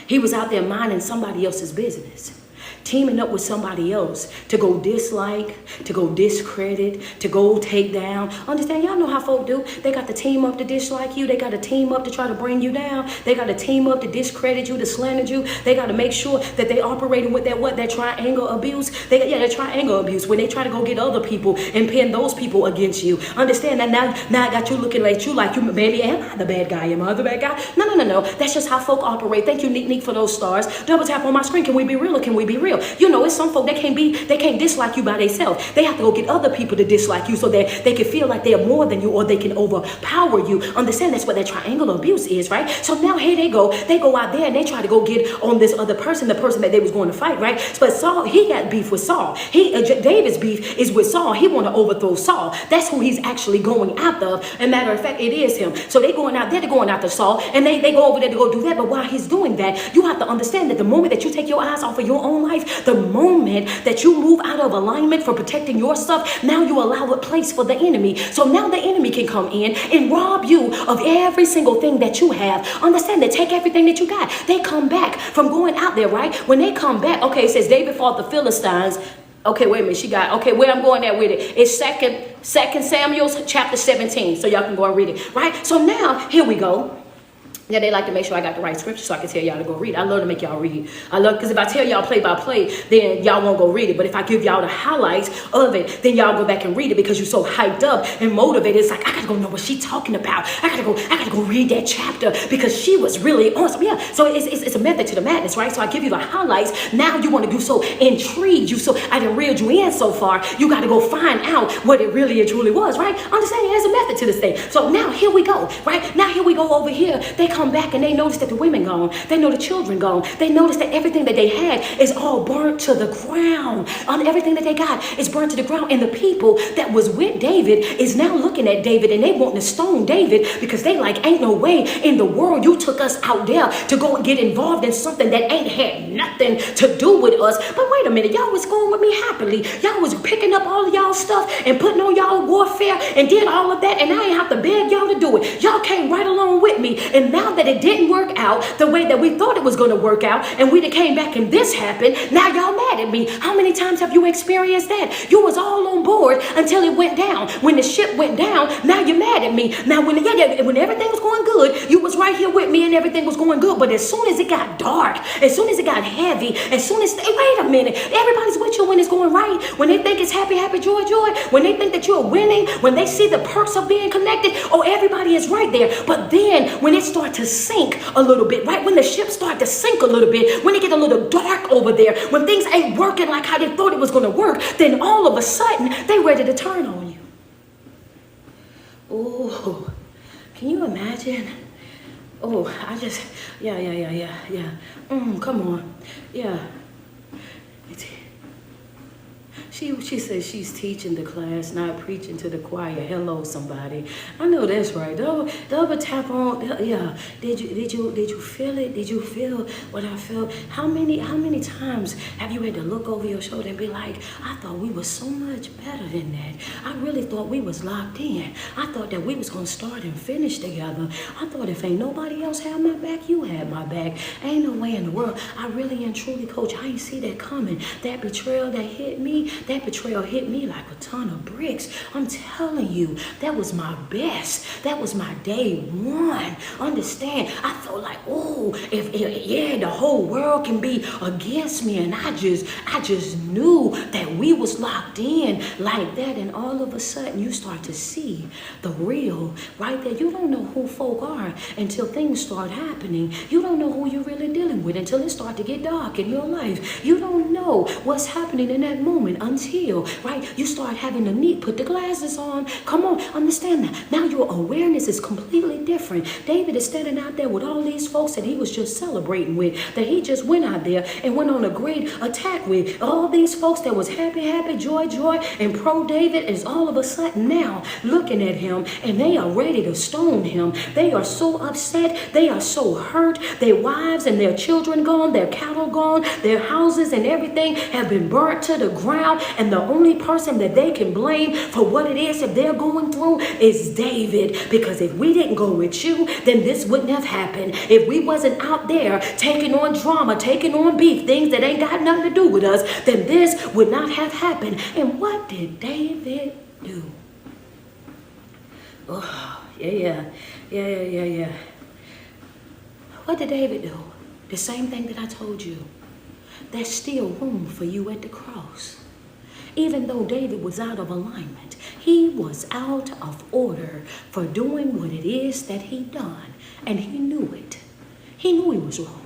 He was out there minding somebody else's business. teaming up with somebody else to go dislike, to go discredit, to go take down. Understand, y'all know how folk do. They got to team up to dislike you. They got to team up to try to bring you down. They got to team up to discredit you, to slander you. They got to make sure that they operating with that triangle abuse. That triangle abuse, when they try to go get other people and pin those people against you. Understand that now I got you looking at you like, you, maybe am I the bad guy? Am I the bad guy? No. That's just how folk operate. Thank you, Neek, for those stars. Double tap on my screen. Can we be real or can we be real? You know, it's some folk that they can't dislike you by themselves. They have to go get other people to dislike you so that they can feel like they're more than you or they can overpower you. Understand, that's what that triangle abuse is, right? So now here they go out there and they try to go get on this other person, the person that they was going to fight, right? But Saul, he got beef with Saul. David's beef is with Saul. He want to overthrow Saul. That's who he's actually going after. And matter of fact, it is him. So they're going after Saul, and they go over there to go do that. But while he's doing that, you have to understand that the moment that you take your eyes off of your own life, the moment that you move out of alignment for protecting your stuff, now you allow a place for the enemy. So now the enemy can come in and rob you of every single thing that you have. Understand that, take everything that you got. They come back from going out there, right? When they come back, okay, it says David fought the Philistines. Okay, wait a minute. Where I'm going at with it. It's Second Samuel chapter 17. So y'all can go and read it, right? So now, here we go. Yeah, they like to make sure I got the right scripture so I can tell y'all to go read. I love to make y'all read. Because if I tell y'all play by play, then y'all won't go read it. But if I give y'all the highlights of it, then y'all go back and read it because you're so hyped up and motivated. It's like, I gotta go know what she's talking about. I gotta go read that chapter because she was really awesome. Yeah, so it's a method to the madness, right? So I give you the highlights. Now you want to do so intrigued you. So I done reeled you in so far. You got to go find out what it really and truly was, right? Understand, there's a method to this thing. So now here we go, right? Now here we go over here. They come back and they notice that the women gone. They know the children gone. They notice that everything that they had is all burnt to the ground. Everything that they got is burnt to the ground. And the people that was with David is now looking at David and they want to stone David because they like, ain't no way in the world you took us out there to go and get involved in something that ain't had nothing to do with us. But wait a minute, y'all was going with me happily. Y'all was picking up all of y'all stuff and putting on y'all warfare and did all of that, and I ain't have to beg y'all to do it. Y'all came right along with me, and now that it didn't work out the way that we thought it was going to work out, and we came back and this happened, now y'all mad at me. How many times have you experienced that? You was all on board until it went down. When the ship went down, now you're mad at me. Now when everything was going good, you was right here with me and everything was going good. But as soon as it got dark, as soon as it got heavy, as soon as, wait a minute, everybody's with you when it's going right. When they think it's happy, happy, joy, joy. When they think that you're winning, when they see the perks of being connected, oh, everybody is right there. But then when it starts to sink a little bit, right? When the ship start to sink a little bit, when it get a little dark over there, when things ain't working like how they thought it was going to work, then all of a sudden they ready to turn on you. Oh, can you imagine? Oh, yeah. Come on. Yeah. She says she's teaching the class, not preaching to the choir. Hello, somebody. I know that's right. Double tap on. Yeah. Did you feel it? Did you feel what I felt? How many times have you had to look over your shoulder and be like, I thought we were so much better than that. I really thought we was locked in. I thought that we was gonna start and finish together. I thought if ain't nobody else had my back, you had my back. Ain't no way in the world. I really and truly, coach, I ain't see that coming. That betrayal that hit me, that betrayal hit me like a ton of bricks. I'm telling you, that was my best. That was my day one. Understand? I felt like, oh, if the whole world can be against me, and I just knew that we was locked in like that. And all of a sudden, you start to see the real right there. You don't know who folk are until things start happening. You don't know who you're really dealing with until it starts to get dark in your life. You don't know what's happening in that moment until, right, you start having the need, put the glasses on. Come on, understand that. Now your awareness is completely different. David is standing out there with all these folks that he was just celebrating with, that he just went out there and went on a great attack with. All these folks that was happy, joy, and pro David is all of a sudden now looking at him and they are ready to stone him. They are so upset. They are so hurt. Their wives and their children gone, their cattle gone, their houses and everything have been burnt to the ground. and the only person that they can blame for what it is that they're going through is David. Because if we didn't go with you, then this wouldn't have happened. If we wasn't out there taking on drama, taking on beef, things that ain't got nothing to do with us, then this would not have happened. And what did David do? Oh, yeah. What did David do? The same thing that I told you. There's still room for you at the cross. Even though David was out of alignment, he was out of order for doing what it is that he done. And he knew it. He knew he was wrong.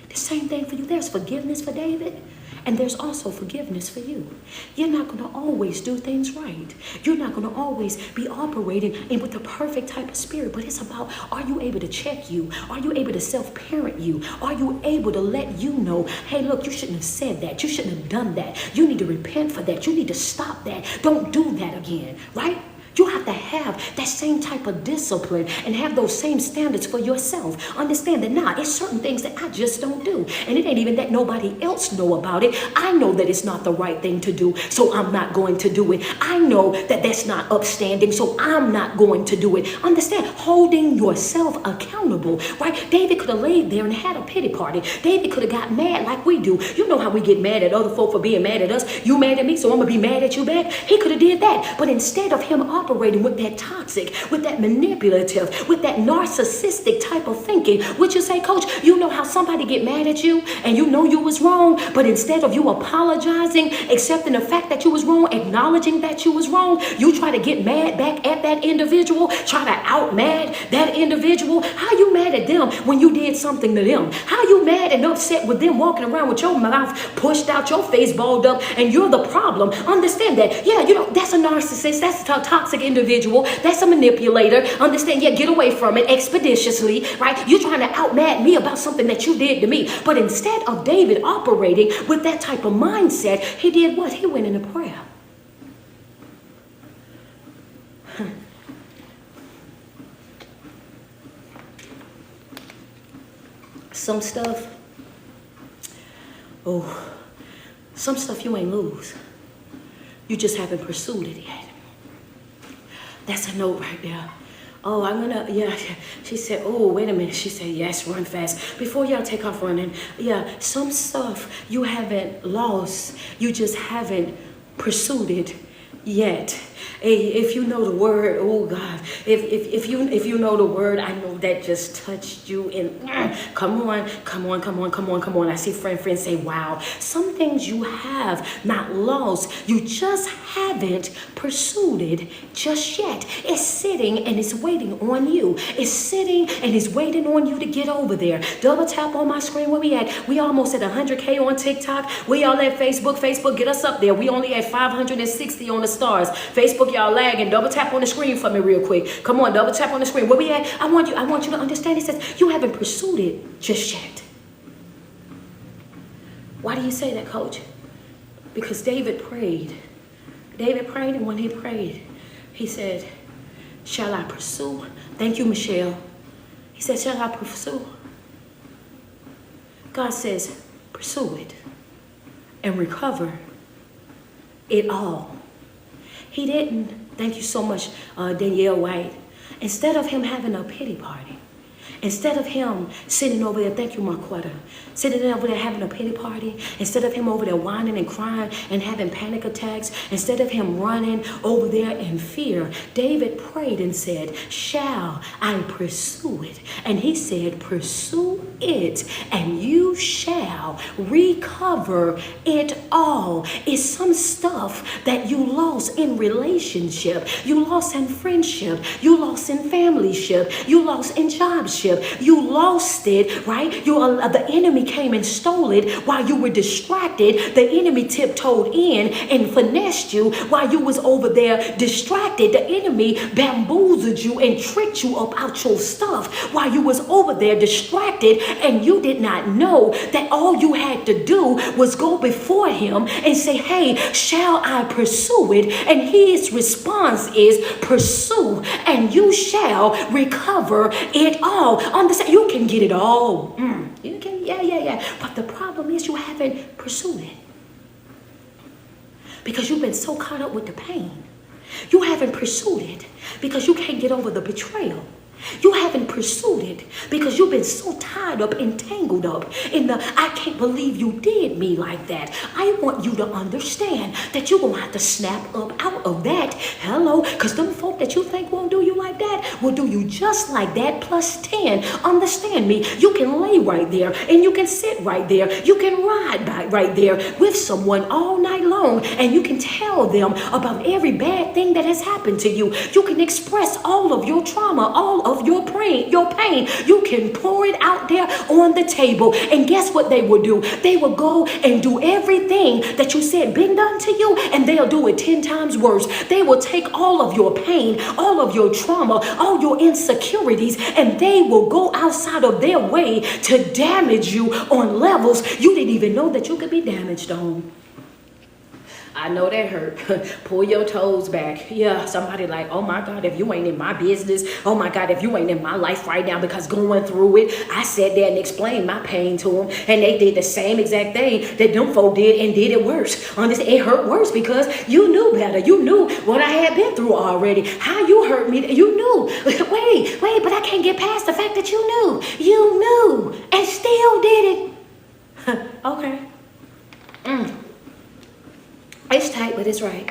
The same thing for you. There's forgiveness for David. And there's also forgiveness for you. You're not going to always do things right. You're not going to always be operating in with the perfect type of spirit. But it's about, are you able to check you? Are you able to self-parent you? Are you able to let you know, hey, look, you shouldn't have said that. You shouldn't have done that. You need to repent for that. You need to stop that. Don't do that again, right? You have to have that same type of discipline and have those same standards for yourself. Understand that it's certain things that I just don't do. And it ain't even that nobody else know about it. I know that it's not the right thing to do, so I'm not going to do it. I know that that's not upstanding, so I'm not going to do it. Understand, holding yourself accountable, right? David could have laid there and had a pity party. David could have got mad like we do. You know how we get mad at other folk for being mad at us. You mad at me, so I'm going to be mad at you back. He could have did that. But instead of him operating with that toxic, with that manipulative, with that narcissistic type of thinking, would you say, Coach, you know how somebody get mad at you and you know you was wrong, but instead of you apologizing, accepting the fact that you was wrong, acknowledging that you was wrong, you try to get mad back at that individual, try to out mad that individual. How you mad at them when you did something to them? How you mad and upset with them walking around with your mouth pushed out, your face balled up, and you're the problem? Understand that. Yeah, you know, that's a narcissist, that's a toxic individual, that's a manipulator. Understand, yeah, get away from it expeditiously, right? You're trying to out mad me about something that you did to me. But instead of David operating with that type of mindset, he did what? He went into prayer. Some stuff you ain't lose. You just haven't pursued it yet. That's a note right there. Oh, she said, oh, wait a minute. She said, yes, run fast. Before y'all take off running, some stuff you haven't lost. You just haven't pursued it yet. Hey, if you know the word, oh God, if you know the word, I know that just touched you. And come on. I see friend say, wow. Some things you have not lost. You just haven't pursued it just yet. It's sitting and it's waiting on you. It's sitting and it's waiting on you to get over there. Double tap on my screen. Where we at? We almost at 100K on TikTok. We all at Facebook. Facebook, get us up there. We only at 560 on the stars. Facebook, y'all lagging. Double tap on the screen for me real quick. Come on, double tap on the screen. Where we at? I want you to understand. It says you haven't pursued it just yet. Why do you say that, Coach? Because David prayed. And when he prayed, he said, shall I pursue? Thank you, Michelle. He said, shall I pursue? God says, pursue it and recover it all. He didn't. Thank you so much, Danielle White. Instead of him having a pity party, instead of him sitting over there, thank you, Marquetta, sitting over there having a pity party, instead of him over there whining and crying and having panic attacks, instead of him running over there in fear, David prayed and said, shall I pursue it? And he said, pursue it and you shall recover it all. It's some stuff that you lost in relationship, you lost in friendship, you lost in familyship, you lost in jobship. You lost it, right? The enemy came and stole it while you were distracted. The enemy tiptoed in and finessed you while you was over there distracted. The enemy bamboozled you and tricked you up out your stuff while you was over there distracted, and you did not know that all you had to do was go before him and say, hey, shall I pursue it? And his response is, pursue and you shall recover it all. Understand, you can get it all. You can, yeah. But the problem is you haven't pursued it. because you've been so caught up with the pain. You haven't pursued it because you can't get over the betrayal. You haven't pursued it because you've been so tied up and tangled up in the, I can't believe you did me like that. I want you to understand that you're going to have to snap up out of that. Hello, because them folk that you think won't do you like that will do you just like that plus 10. Understand me. You can lay right there and you can sit right there. You can ride by right there with someone all night long and you can tell them about every bad thing that has happened to you. You can express all of your trauma, all of your pain, you can pour it out there on the table. And guess what they will do? They will go and do everything that you said been done to you, and they'll do it 10 times worse. They will take all of your pain, all of your trauma, all your insecurities, and they will go outside of their way to damage you on levels you didn't even know that you could be damaged on. I know that hurt. Pull your toes back. Yeah, somebody like, oh my God, if you ain't in my business, oh my God, if you ain't in my life right now, because going through it, I sat there and explained my pain to them, and they did the same exact thing that them folk did and did it worse. It hurt worse because you knew better. You knew what I had been through already. How you hurt me, you knew. Wait, but I can't get past the fact that you knew. You knew and still did it. Okay. It's tight, but it's right.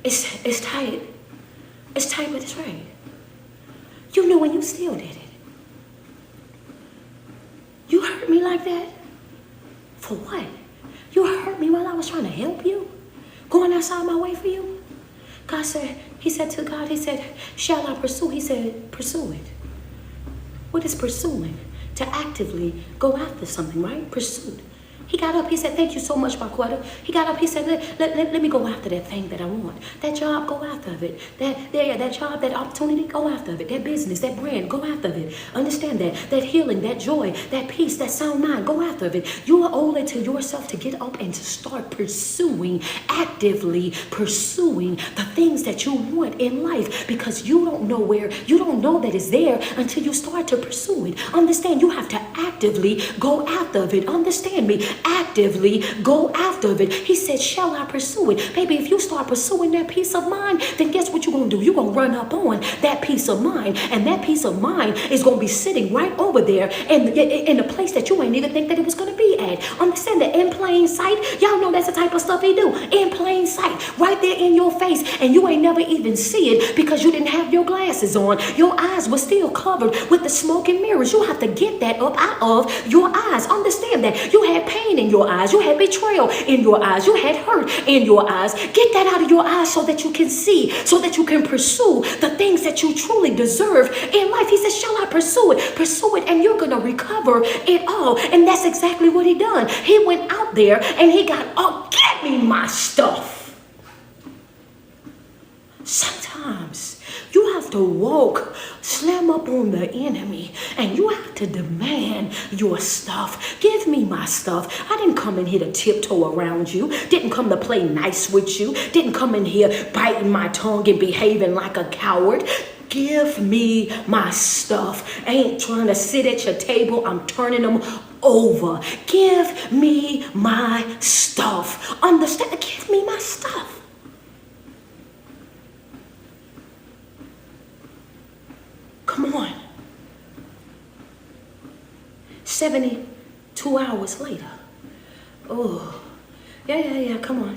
It's tight. It's tight, but it's right. You knew and you still did it. You hurt me like that? For what? You hurt me while I was trying to help you? Going outside my way for you? God said, he said to God, he said, shall I pursue? He said, pursue it. What is pursuing? To actively go after something, right? Pursuit. He got up, he said, thank you so much, Marquetta. He got up, he said, let me go after that thing that I want. That job, go after it. That job, that opportunity, go after it. That business, that brand, go after it. Understand that. That healing, that joy, that peace, that sound mind, go after it. You owe it to yourself to get up and to start pursuing, actively pursuing the things that you want in life, because you don't know that it's there until you start to pursue it. Understand, you have to actively go after it. Understand me. Actively go after it. He said, shall I pursue it? Baby, if you start pursuing that peace of mind, then guess what you're going to do? You're going to run up on that peace of mind. And that peace of mind is going to be sitting right over there in the place that you ain't even think that it was going to be at. Understand that in plain sight, y'all know that's the type of stuff he do. In plain sight, right there in your face. And you ain't never even see it because you didn't have your glasses on. Your eyes were still covered with the smoke and mirrors. You have to get that up out of your eyes. Understand that. You had pain in your eyes. You had betrayal in your eyes. You had hurt in your eyes. Get that out of your eyes so that you can see, so that you can pursue the things that you truly deserve in life. He says, shall I pursue it? Pursue it, and you're going to recover it all. And that's exactly what he done. He went out there and he got, oh, get me my stuff. Sometimes you have to walk, slam up on the enemy, and you have to demand your stuff. Give me my stuff. I didn't come in here to tiptoe around you. Didn't come to play nice with you. Didn't come in here biting my tongue and behaving like a coward. Give me my stuff. I ain't trying to sit at your table. I'm turning them over. Give me my stuff. Understand? Give me my stuff. Come on. 72 hours later. Oh. Yeah. Come on.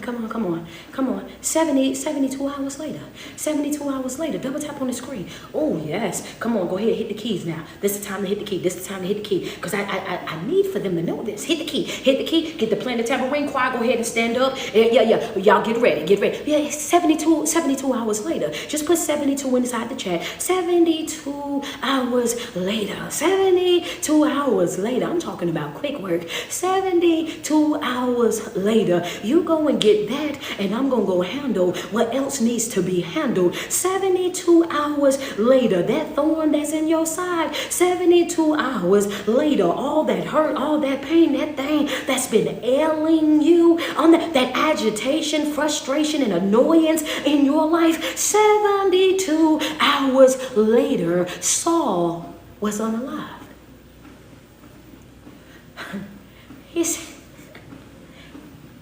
72 hours later. 72 hours later. Double tap on the screen. Oh, yes. Come on, go ahead. Hit the keys now. This is the time to hit the key. This is the time to hit the key. Because I need for them to know this. Hit the key. Hit the key. Get the Planet Tambourine Choir. Go ahead and stand up. Yeah. Y'all get ready. Yeah, 72 hours later. Just put 72 inside the chat. 72 hours later. 72 hours later. I'm talking about quick work. 72 hours later. You go and get that, and I'm going to go handle what else needs to be handled. 72 hours later, that thorn that's in your side, 72 hours later, all that hurt, all that pain, that thing that's been ailing you, on that agitation, frustration, and annoyance in your life, 72 hours later, Saul was unalive.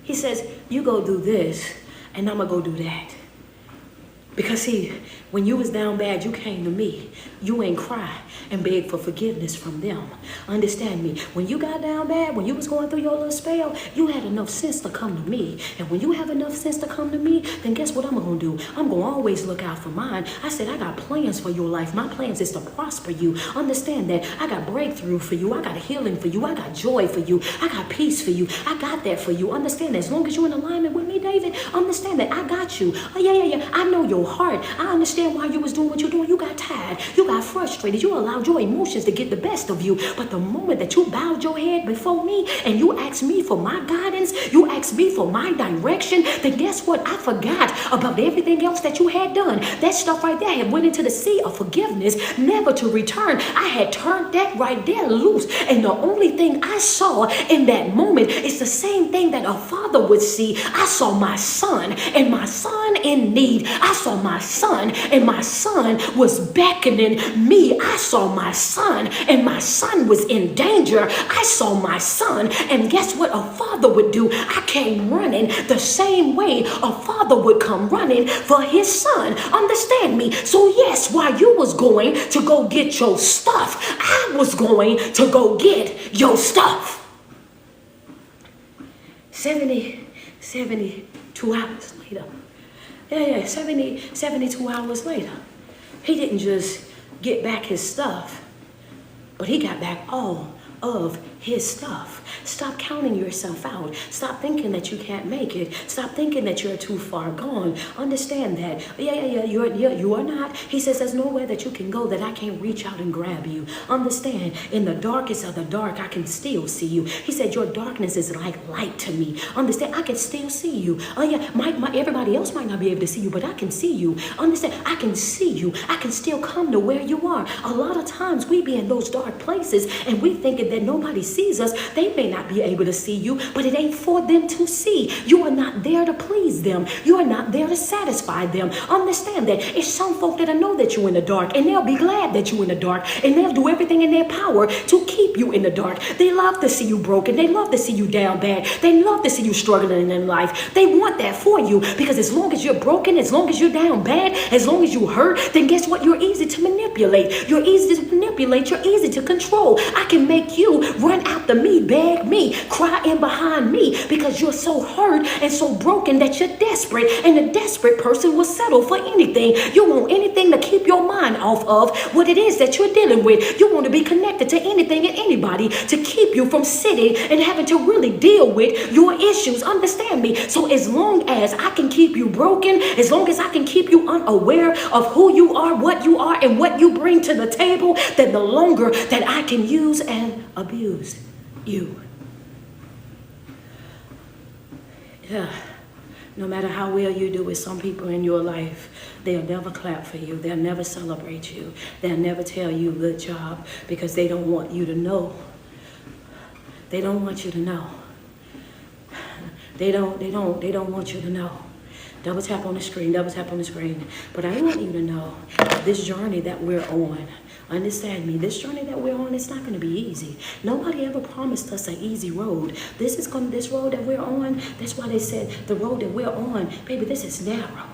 He says, you go do this, and I'm going to go do that. Because see, when you was down bad, you came to me. You ain't cry and beg for forgiveness from them. Understand me. When you got down bad, when you was going through your little spell, you had enough sense to come to me. And when you have enough sense to come to me, then guess what I'm going to do? I'm going to always look out for mine. I said, I got plans for your life. My plans is to prosper you. Understand that. I got breakthrough for you. I got healing for you. I got joy for you. I got peace for you. I got that for you. Understand that. As long as you're in alignment with me, David, understand that I got you. Oh, yeah. I know your heart. I understand why you was doing what you're doing. You got tired. You got frustrated. You allowed your emotions to get the best of you. But the moment that you bowed your head before me and you asked me for my guidance, you asked me for my direction, then guess what? I forgot about everything else that you had done. That stuff right there had went into the sea of forgiveness, never to return. I had turned that right there loose. And the only thing I saw in that moment is the same thing that a father would see. I saw my son and my son in need. I saw my son and my son was beckoning me. I saw my son and my son was in danger. I saw my son, and guess what a father would do? I came running the same way a father would come running for his son. Understand me? So yes, while you was going to go get your stuff, I was going to go get your stuff. 72 hours later. 72 hours later. He didn't just get back his stuff, but he got back all of his stuff. Stop counting yourself out. Stop thinking that you can't make it. Stop thinking that you're too far gone. Understand that. You are not. He says there's nowhere that you can go that I can't reach out and grab you. Understand, in the darkest of the dark, I can still see you. He said your darkness is like light to me. Understand, I can still see you. Everybody else might not be able to see you, but I can see you. Understand, I can see you. I can still come to where you are. A lot of times we be in those dark places and we thinking that nobody sees us. They may not be able to see you, but it ain't for them to see. You are not there to please them. You are not there to satisfy them. Understand that. It's some folk that know that you're in the dark, and they'll be glad that you're in the dark, and they'll do everything in their power to keep you in the dark. They love to see you broken. They love to see you down bad. They love to see you struggling in life. They want that for you, because as long as you're broken, as long as you're down bad, as long as you hurt, then guess what? You're easy to manipulate. You're easy to manipulate. You're easy to control. I can make you run after me, beg me, cry in behind me, because you're so hurt and so broken that you're desperate, and a desperate person will settle for anything. You want anything to keep your mind off of what it is that you're dealing with. You want to be connected to anything and anybody to keep you from sitting and having to really deal with your issues. Understand me? So as long as I can keep you broken, as long as I can keep you unaware of who you are, what you are, and what you bring to the table, then the longer that I can use and abuse you. Yeah. No matter how well you do with some people in your life, they'll never clap for you. They'll never celebrate you. They'll never tell you good job, because they don't want you to know. They don't want you to know. They don't want you to know. Double tap on the screen, double tap on the screen. But I want you to know this journey that we're on. Understand me, this journey that we're on, it's not going to be easy. Nobody ever promised us an easy road. This road that we're on, that's why they said the road that we're on, baby, this is narrow.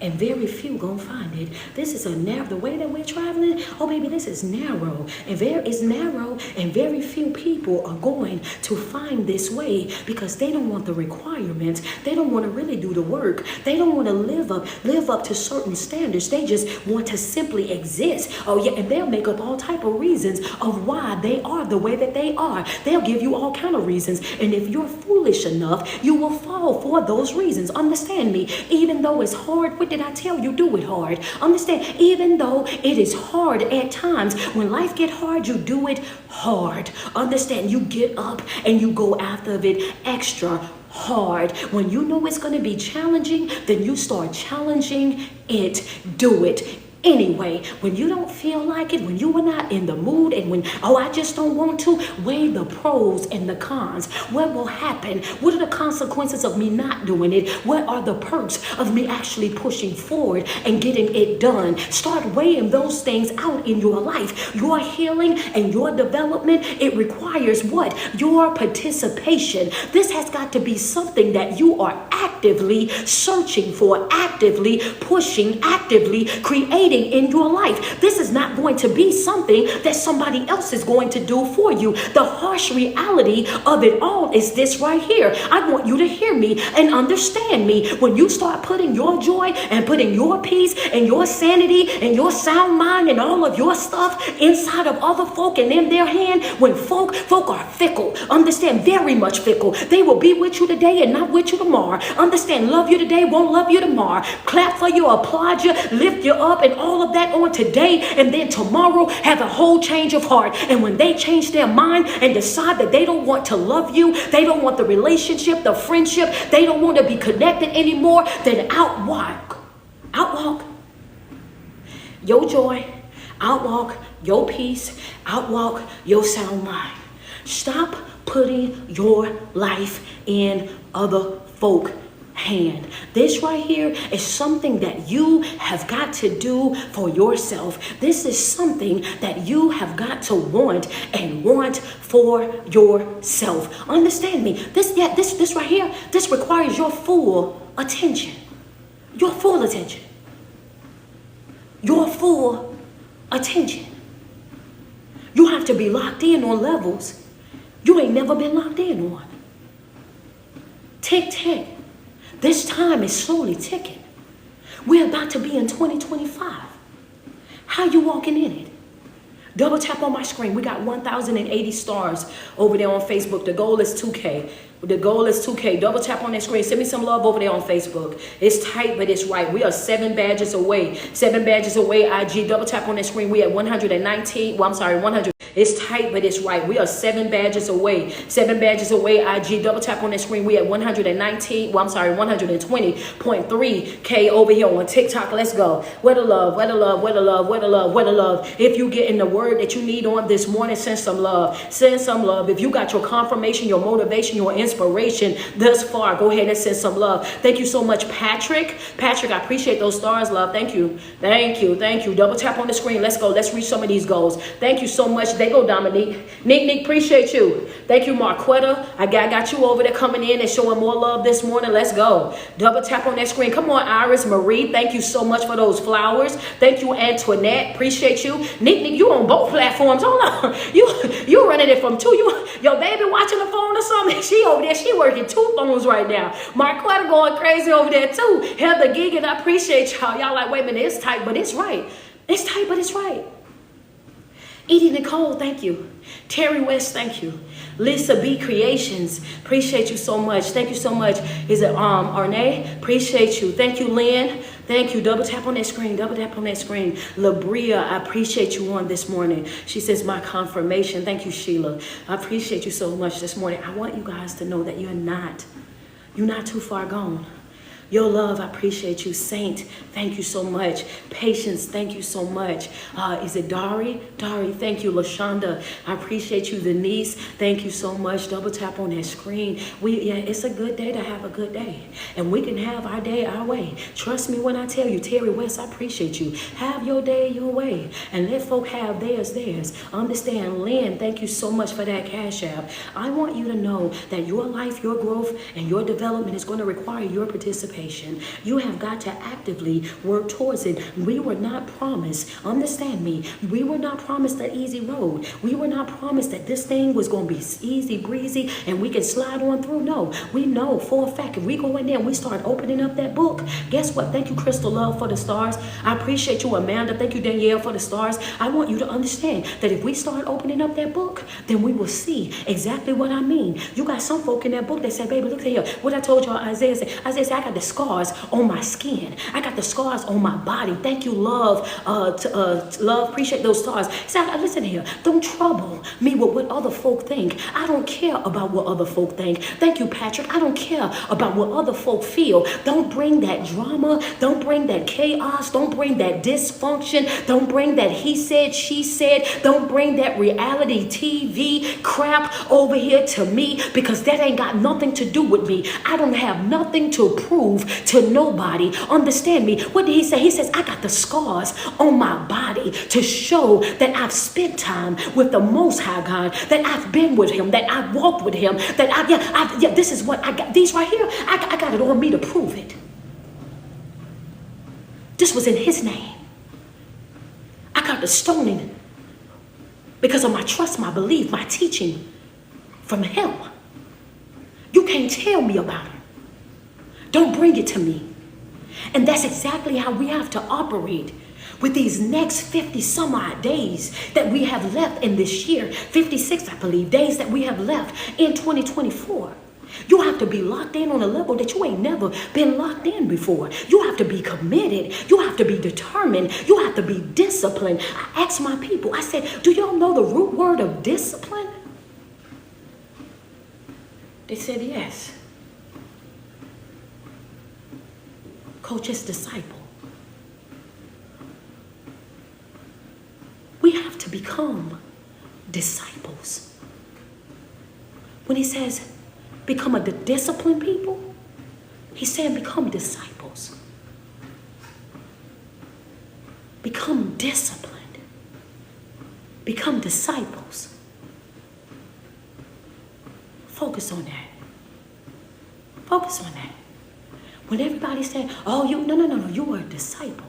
And very few gonna find it. This is the way that we're traveling, oh baby, this is narrow. It's narrow, and very few people are going to find this way, because they don't want the requirements. They don't want to really do the work. They don't want to live up to certain standards. They just want to simply exist. Oh yeah, and they'll make up all type of reasons of why they are the way that they are. They'll give you all kind of reasons. And if you're foolish enough, you will fall for those reasons. Understand me, even though it's hard, did I tell you? Do it hard. Understand, even though it is hard at times, when life get hard, you do it hard. Understand, you get up and you go after it extra hard. When you know it's going to be challenging, then you start challenging it. Do it anyway. When you don't feel like it, when you are not in the mood, and when, oh, I just don't want to, weigh the pros and the cons. What will happen? What are the consequences of me not doing it? What are the perks of me actually pushing forward and getting it done? Start weighing those things out in your life. Your healing and your development, it requires what? Your participation. This has got to be something that you are actively searching for, actively pushing, actively creating in your life. This is not going to be something that somebody else is going to do for you. The harsh reality of it all is this right here. I want you to hear me and understand me. When you start putting your joy and putting your peace and your sanity and your sound mind and all of your stuff inside of other folk and in their hand, when folk are fickle, understand, very much fickle. They will be with you today and not with you tomorrow. Understand, love you today, won't love you tomorrow. Clap for you, applaud you, lift you up, and all of that on today, and then tomorrow have a whole change of heart. And when they change their mind and decide that they don't want to love you, they don't want the relationship, the friendship, they don't want to be connected anymore, then outwalk your joy, outwalk your peace, outwalk your sound mind. Stop putting your life in other folk hand. This right here is something that you have got to do for yourself. This is something that you have got to want and want for yourself. Understand me. This right here, this requires your full attention. Your full attention. Your full attention. You have to be locked in on levels you ain't never been locked in on. Tick, tick. This time is slowly ticking. We're about to be in 2025. How you walking in it? Double tap on my screen. We got 1,080 stars over there on Facebook. The goal is 2K. The goal is 2K. Double tap on that screen. Send me some love over there on Facebook. It's tight, but it's right. We are 7 badges away. 7 badges away, IG. Double tap on that screen. We at 119. Well, I'm sorry, 100. It's tight, but it's right. We are 7 badges away. 7 badges away, IG. Double tap on that screen. We at 119. Well, I'm sorry, 120.3K over here on TikTok. Let's go. Where the love, where the love, where the love, where the love, where the love. If you get in the word that you need on this morning, send some love. Send some love. If you got your confirmation, your motivation, your inspiration thus far, go ahead and send some love. Thank you so much, Patrick. Patrick, I appreciate those stars, love. Thank you. Thank you. Thank you. Double tap on the screen. Let's go. Let's reach some of these goals. Thank you so much. They go, Dominique. Nick, appreciate you. Thank you, Marquetta. I got you over there coming in and showing more love this morning. Let's go. Double tap on that screen. Come on, Iris Marie. Thank you so much for those flowers. Thank you, Antoinette. Appreciate you. Nick, you on both platforms. Hold on. You running it from two. Your baby watching the phone or something? She over there. She working 2 phones right now. Marquetta going crazy over there too. Heather Gigan, I appreciate y'all. Y'all like, wait a minute, it's tight, but it's right. It's tight, but it's right. Edie Nicole, thank you. Terry West, thank you. Lisa B Creations, appreciate you so much. Thank you so much. Is it Arne? Appreciate you. Thank you, Lynn. Thank you. Double tap on that screen. Double tap on that screen. Labria, I appreciate you on this morning. She says my confirmation. Thank you, Sheila. I appreciate you so much this morning. I want you guys to know that you're not too far gone. Your love, I appreciate you. Saint, thank you so much. Patience, thank you so much. Is it Dari? Dari, thank you. LaShonda, I appreciate you. Denise, thank you so much. Double tap on that screen. It's a good day to have a good day. And we can have our day our way. Trust me when I tell you, Terry West, I appreciate you. Have your day your way. And let folk have theirs. Understand, Lynn, thank you so much for that Cash App. I want you to know that your life, your growth, and your development is going to require your participation. You have got to actively work towards it. We were not promised, understand me, we were not promised the easy road. We were not promised that this thing was going to be easy breezy and we can slide on through. No, we know for a fact if we go in there and we start opening up that book, guess what? Thank you, Crystal Love, for the stars. I appreciate you, Amanda. Thank you, Danielle, for the stars. I want you to understand that if we start opening up that book, then we will see exactly what I mean. You got some folk in that book that say, baby, look here. What I told y'all, Isaiah said, I got the scars on my skin. I got the scars on my body. Thank you, love. Love, appreciate those scars. So listen here. Don't trouble me with what other folk think. I don't care about what other folk think. Thank you, Patrick. I don't care about what other folk feel. Don't bring that drama. Don't bring that chaos. Don't bring that dysfunction. Don't bring that he said, she said. Don't bring that reality TV crap over here to me, because that ain't got nothing to do with me. I don't have nothing to prove to nobody. Understand me. What did he say? He says, I got the scars on my body to show that I've spent time with the Most High God, that I've been with him, that I've walked with him, that this is what I got. These right here, I got it on me to prove it. This was in his name. I got the stoning because of my trust, my belief, my teaching from him. You can't tell me about him. Don't bring it to me. And that's exactly how we have to operate with these next 50 some odd days that we have left in this year. 56, I believe, days that we have left in 2024. You have to be locked in on a level that you ain't never been locked in before. You have to be committed. You have to be determined. You have to be disciplined. I asked my people, I said, do y'all know the root word of discipline? They said yes. Coach's disciple. We have to become disciples. When he says become a disciplined people, he's saying become disciples. Become disciplined. Become disciples. Focus on that. Focus on that. When everybody's saying, oh, no, you are a disciple.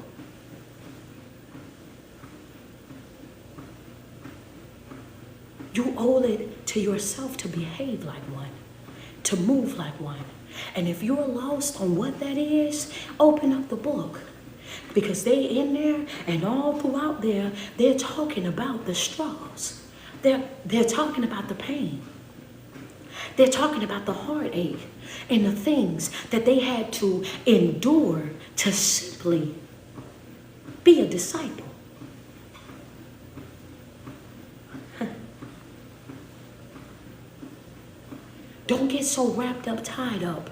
You owe it to yourself to behave like one, to move like one. And if you're lost on what that is, open up the book. Because they in there and all throughout there, they're talking about the struggles. They're talking about the pain. They're talking about the heartache and the things that they had to endure to simply be a disciple. Don't get so wrapped up, tied up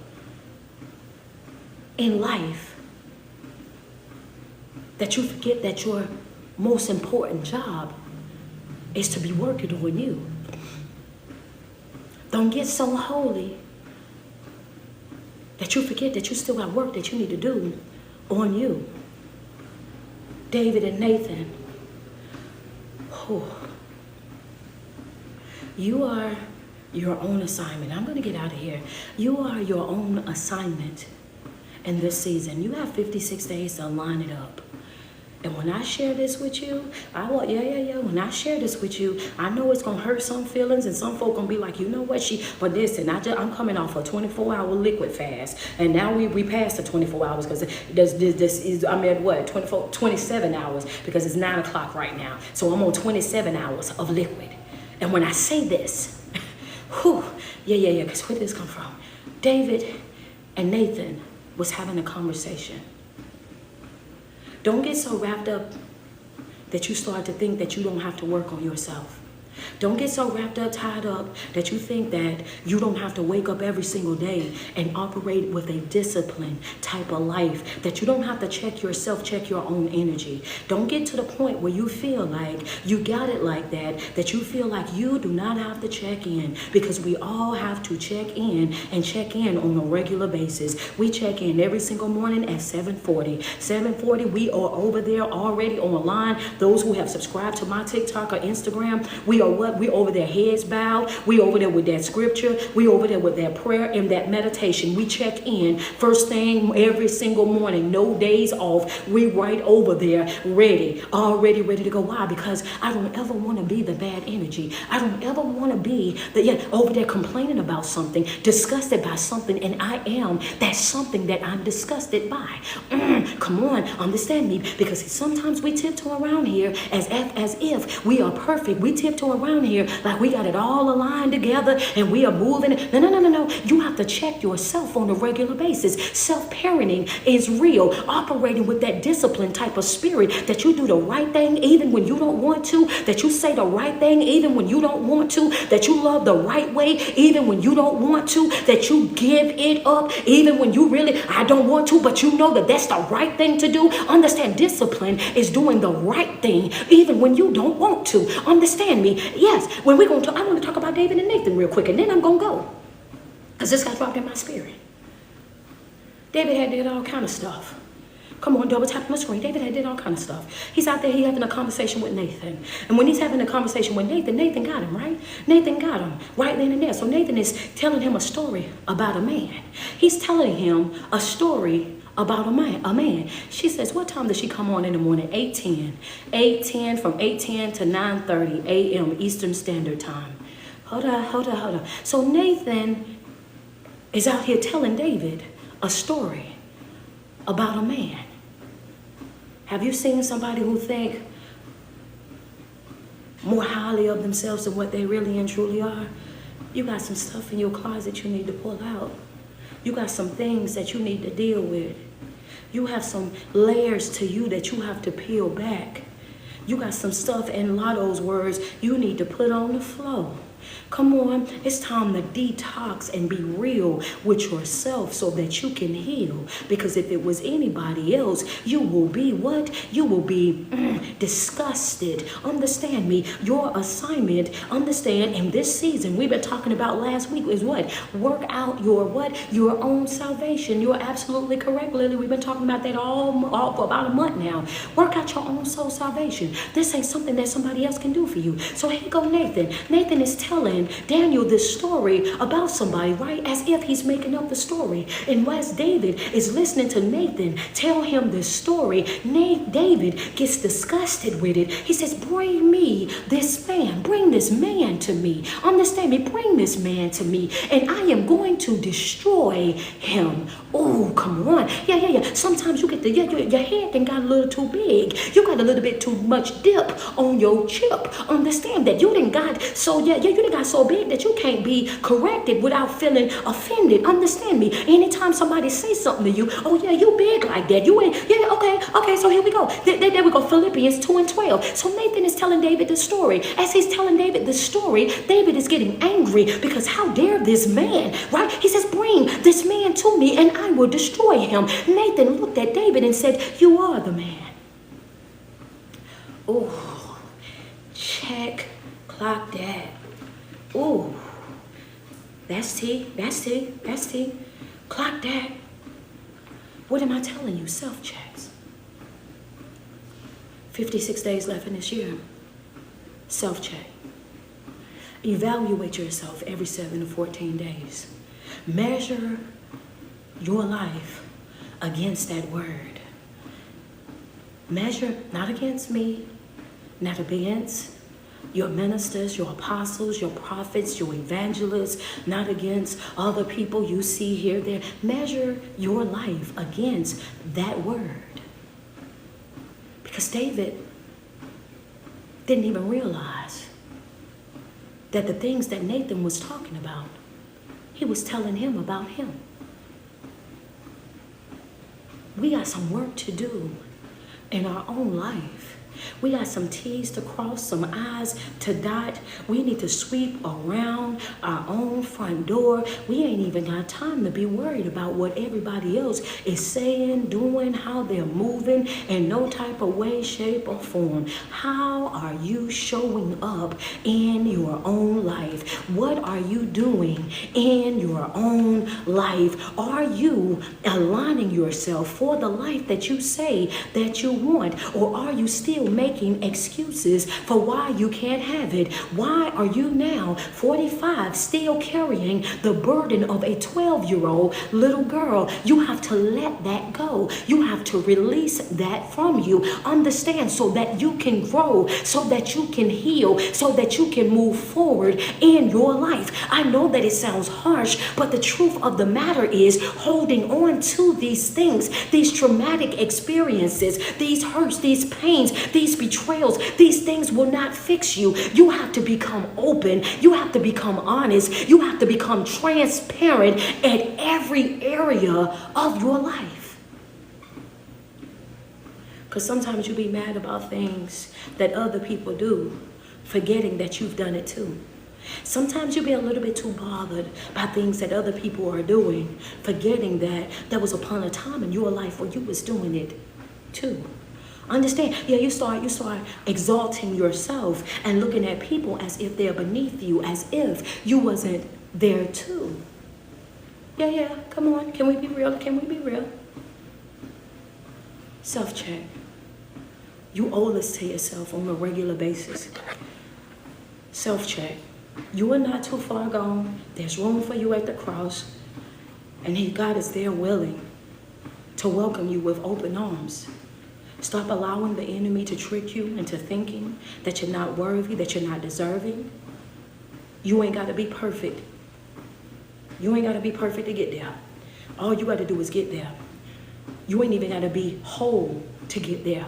in life that you forget that your most important job is to be working on you. Don't get so holy that you forget that you still got work that you need to do on you. David and Nathan, you are your own assignment. I'm going to get out of here. You are your own assignment in this season. You have 56 days to line it up. And when I share this with you, when I share this with you, I know it's going to hurt some feelings, and some folk going to be like, you know what, but listen, I'm coming off a 24-hour liquid fast, and now we passed the 24 hours, because this is, I'm at what, 27 hours, because it's 9 o'clock right now. So I'm on 27 hours of liquid. And when I say this, because where did this come from? David and Nathan was having a conversation. Don't get so wrapped up that you start to think that you don't have to work on yourself. Don't get so wrapped up, tied up, that you think that you don't have to wake up every single day and operate with a disciplined type of life, that you don't have to check yourself, check your own energy. Don't get to the point where you feel like you got it like that you feel like you do not have to check in, because we all have to check in on a regular basis. We check in every single morning at 7:40. 7:40, we are over there already on the line. Those who have subscribed to my TikTok or Instagram, we are we over there heads bowed. We over there with that scripture. We over there with that prayer and that meditation. We check in first thing every single morning. No days off. We right over there already ready to go. Why? Because I don't ever want to be the bad energy. I don't ever want to be over there complaining about something, disgusted by something, and I am that something that I'm disgusted by. Come on, understand me, because sometimes we tiptoe around here as if we are perfect. We tiptoe around here like we got it all aligned together and we are moving. No. You have to check yourself on a regular basis. Self-parenting is real. Operating with that discipline type of spirit that you do the right thing even when you don't want to, that you say the right thing even when you don't want to, that you love the right way even when you don't want to, that you give it up even when you really, I don't want to, but you know that that's the right thing to do. Understand, discipline is doing the right thing even when you don't want to. Understand me? Yes, when we're going to, I want to talk about David and Nathan real quick, and then I'm going to go, because this got dropped in my spirit. David had did all kind of stuff. Come on, double tap on the screen. David had did all kind of stuff. He's out there, he having a conversation with Nathan. And when he's having a conversation with Nathan, Nathan got him, right? Nathan got him right then and there. So Nathan is telling him a story about a man. He's telling him a story about a man. She says, what time does she come on in the morning? 8:10. 8:10, from 8:10 to 9:30 a.m. Eastern Standard Time. Hold on. So Nathan is out here telling David a story about a man. Have you seen somebody who think more highly of themselves than what they really and truly are? You got some stuff in your closet you need to pull out. You got some things that you need to deal with. You have some layers to you that you have to peel back. You got some stuff, in Lotto's words, you need to put on the floor. Come on, it's time to detox and be real with yourself so that you can heal. Because if it was anybody else, you will be what? You will be disgusted. Understand me. Your assignment, understand, in this season, we've been talking about last week, is what? Work out your what? Your own salvation. You're absolutely correct, Lily. We've been talking about that all for about a month now. Work out your own soul salvation. This ain't something that somebody else can do for you. So here go Nathan. Nathan is telling Daniel this story about somebody, right? As if he's making up the story. And as David is listening to Nathan tell him this story, David gets disgusted with it. He says, bring me this man. Bring this man to me. Understand me? Bring this man to me. And I am going to destroy him. Oh, come on. Yeah. Sometimes you get your head then got a little too big. You got a little bit too much dip on your chip. Understand that you didn't got so you didn't got so big that you can't be corrected without feeling offended. Understand me? Anytime somebody says something to you, oh yeah, you big like that. You ain't, okay, so here we go. There we go, Philippians 2:12. So Nathan is telling David the story. As he's telling David the story, David is getting angry because how dare this man, right? He says, bring this man to me and I will destroy him. Nathan looked at David and said, you are the man. Oh, check, clock that. Oh, that's T. Clock that. What am I telling you? Self-checks. 56 days left in this year. Self-check. Evaluate yourself every 7 to 14 days. Measure your life against that word. Measure, not against me, not against your ministers, your apostles, your prophets, your evangelists, not against other people you see here, there. Measure your life against that word. Because David didn't even realize that the things that Nathan was talking about, he was telling him about him. We got some work to do in our own life. We got some T's to cross, some I's to dot. We need to sweep around our own front door. We ain't even got time to be worried about what everybody else is saying, doing, how they're moving in no type of way, shape, or form. How are you showing up in your own life? What are you doing in your own life? Are you aligning yourself for the life that you say that you want? Or are you still making excuses for why you can't have it? Why are you now 45 still carrying the burden of a 12-year-old little girl? You have to let that go. You have to release that from you. Understand, so that you can grow, so that you can heal, so that you can move forward in your life. I know that it sounds harsh, but the truth of the matter is holding on to these things, these traumatic experiences, these hurts, these pains, these betrayals, these things will not fix you. You have to become open. You have to become honest. You have to become transparent in every area of your life. Because sometimes you be mad about things that other people do, forgetting that you've done it too. Sometimes you be a little bit too bothered by things that other people are doing, forgetting that there was upon a time in your life where you was doing it too. Understand? Yeah, you start exalting yourself and looking at people as if they're beneath you, as if you wasn't there too. Yeah, come on. Can we be real? Can we be real? Self-check. You owe this to yourself on a regular basis. Self-check. You are not too far gone. There's room for you at the cross. And God is there willing to welcome you with open arms. Stop allowing the enemy to trick you into thinking that you're not worthy, that you're not deserving. You ain't got to be perfect. You ain't got to be perfect to get there. All you got to do is get there. You ain't even got to be whole to get there,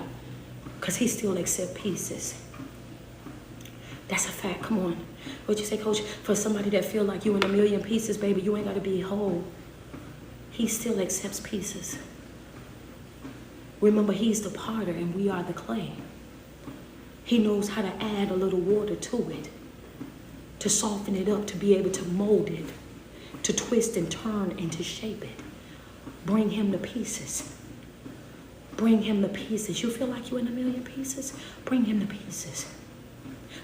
because he still accepts pieces. That's a fact. Come on. What'd you say, Coach? For somebody that feel like you in a million pieces, baby, you ain't got to be whole. He still accepts pieces. Remember, he's the potter and we are the clay. He knows how to add a little water to it, to soften it up, to be able to mold it, to twist and turn and to shape it. Bring him the pieces. Bring him the pieces. You feel like you're in a million pieces? Bring him the pieces.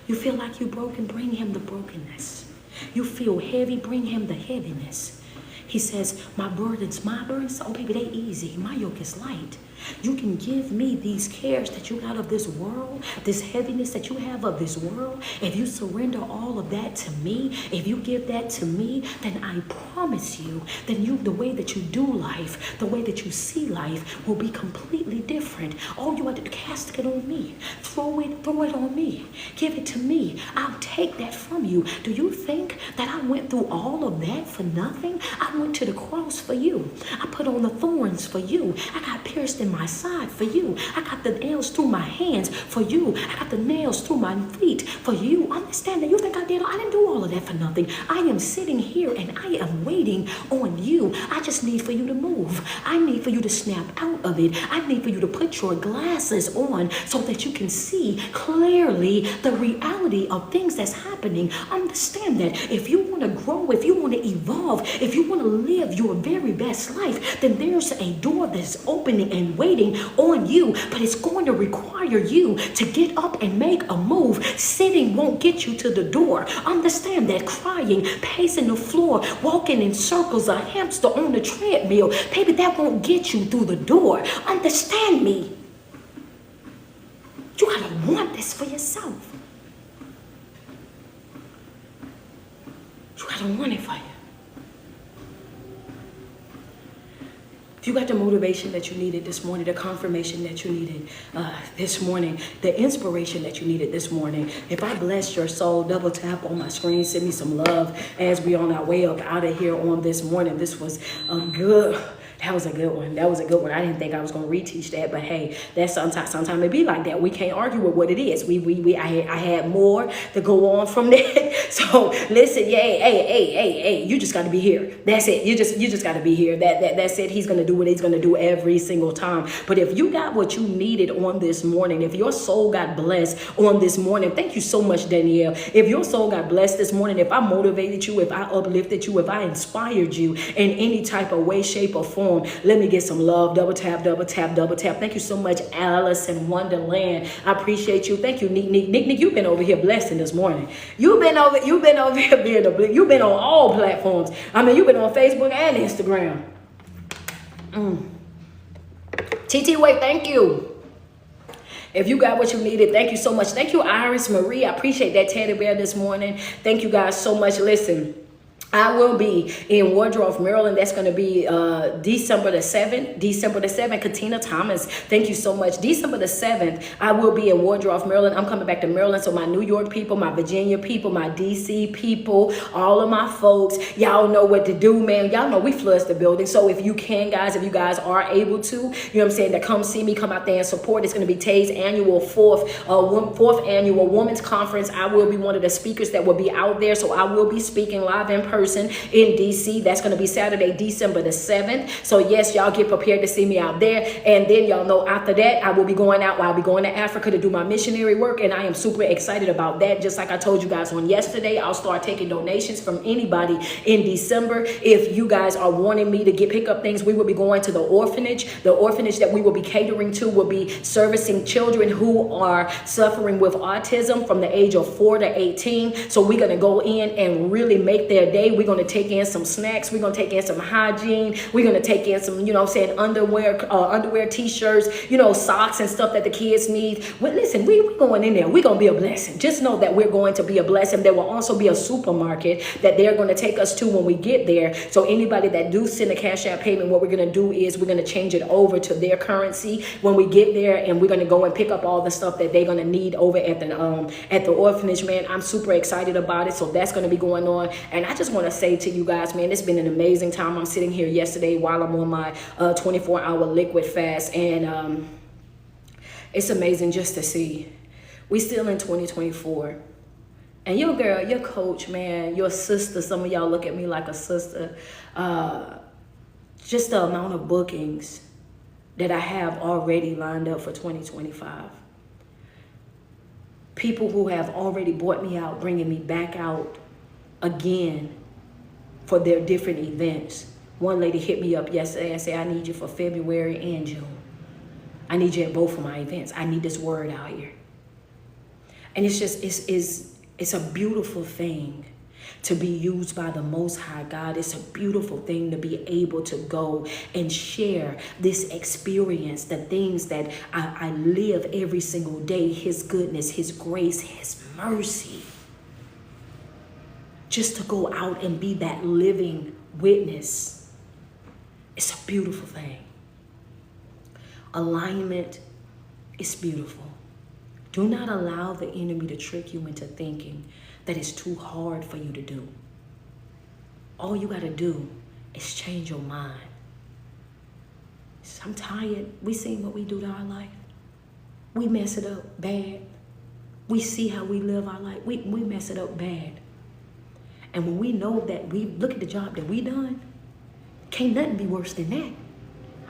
You feel like you're broken? Bring him the brokenness. You feel heavy? Bring him the heaviness. He says, my burdens, oh baby, they easy. My yoke is light. You can give me these cares that you got of this world, this heaviness that you have of this world. If you surrender all of that to me, if you give that to me, then I promise you, then the way that you do life, the way that you see life will be completely different. All you have to do, cast it on me. Throw it on me. Give it to me. I'll take that from you. Do you think that I went through all of that for nothing? I went to the cross for you. I put on the thorns for you. I got pierced in my side for you. I got the nails through my hands for you. I got the nails through my feet for you. Understand that? You think I didn't do all of that for nothing. I am sitting here and I am waiting on you. I just need for you to move. I need for you to snap out of it. I need for you to put your glasses on so that you can see clearly the reality of things that's happening. Understand that if you want to grow, if you want to evolve, if you want to live your very best life, then there's a door that's opening and waiting on you, but it's going to require you to get up and make a move. Sitting won't get you to the door. Understand that. Crying, pacing the floor, walking in circles, a hamster on the treadmill, baby, that won't get you through the door. Understand me. You gotta want this for yourself. You gotta want it for you. You got the motivation that you needed this morning, the confirmation that you needed this morning, the inspiration that you needed this morning. If I blessed your soul, double tap on my screen, send me some love as we on our way up out of here on this morning. This was good. That was a good one. That was a good one. I didn't think I was going to reteach that, but hey, that's sometimes it be like that. We can't argue with what it is. I had more to go on from that. So listen, hey, you just got to be here. That's it. You just got to be here. That's it. He's going to do what he's going to do every single time. But if you got what you needed on this morning, if your soul got blessed on this morning, thank you so much, Danielle. If your soul got blessed this morning, if I motivated you, if I uplifted you, if I inspired you in any type of way, shape, or form, let me get some love. Double tap, double tap, double tap. Thank you so much, Alice in Wonderland. I appreciate you. Thank you, Nick, you've been over here blessing this morning. You've been over here being you've been on all platforms. I mean, you've been on Facebook and Instagram. TT Way, thank you. If you got what you needed, thank you so much. Thank you, Iris Marie. I appreciate that teddy bear this morning. Thank you guys so much. Listen, I will be in Woodruff, Maryland. That's going to be December the 7th. December the 7th. Katina Thomas, thank you so much. December the 7th, I will be in Woodruff, Maryland. I'm coming back to Maryland. So my New York people, my Virginia people, my DC people, all of my folks, y'all know what to do, man. Y'all know we flush the building. So if you can, guys, if you guys are able to, you know what I'm saying, to come see me, come out there and support. It's going to be Tay's annual fourth annual Women's Conference. I will be one of the speakers that will be out there. So I will be speaking live in person in DC. That's going to be Saturday, December the 7th. So yes, y'all get prepared to see me out there. And then y'all know after that, I will be going out. I'll be going to Africa to do my missionary work. And I am super excited about that. Just like I told you guys on yesterday, I'll start taking donations from anybody in December. If you guys are wanting me to pick up things, we will be going to the orphanage. The orphanage that we will be catering to will be servicing children who are suffering with autism from the age of 4 to 18. So we're going to go in and really make their day. We're going to take in some snacks. We're going to take in some hygiene. We're going to take in some, you know what I'm saying, underwear, t-shirts, you know, socks and stuff that the kids need. Well, listen, we're going in there. We're going to be a blessing. Just know that we're going to be a blessing. There will also be a supermarket that they're going to take us to when we get there. So anybody that do send a Cash App payment, what we're going to do is we're going to change it over to their currency when we get there, and we're going to go and pick up all the stuff that they're going to need over at the orphanage, man. I'm super excited about it. So that's going to be going on. And I just want to say to you guys, man, it's been an amazing time. I'm sitting here yesterday while I'm on my 24-hour liquid fast, and it's amazing just to see. We still in 2024. And your girl, your coach, man, your sister, some of y'all look at me like a sister. Just the amount of bookings that I have already lined up for 2025. People who have already bought me out, bringing me back out again for their different events. One lady hit me up yesterday and said, I need you for February and June. I need you at both of my events. I need this word out here. And it's just, it's a beautiful thing to be used by the Most High God. It's a beautiful thing to be able to go and share this experience, the things that I live every single day, His goodness, His grace, His mercy. Just to go out and be that living witness. It's a beautiful thing. Alignment is beautiful. Do not allow the enemy to trick you into thinking that it's too hard for you to do. All you got to do is change your mind. I'm tired. We seen what we do to our life. We mess it up bad. We see how we live our life. We mess it up bad. And when we know that, we look at the job that we done, can't nothing be worse than that.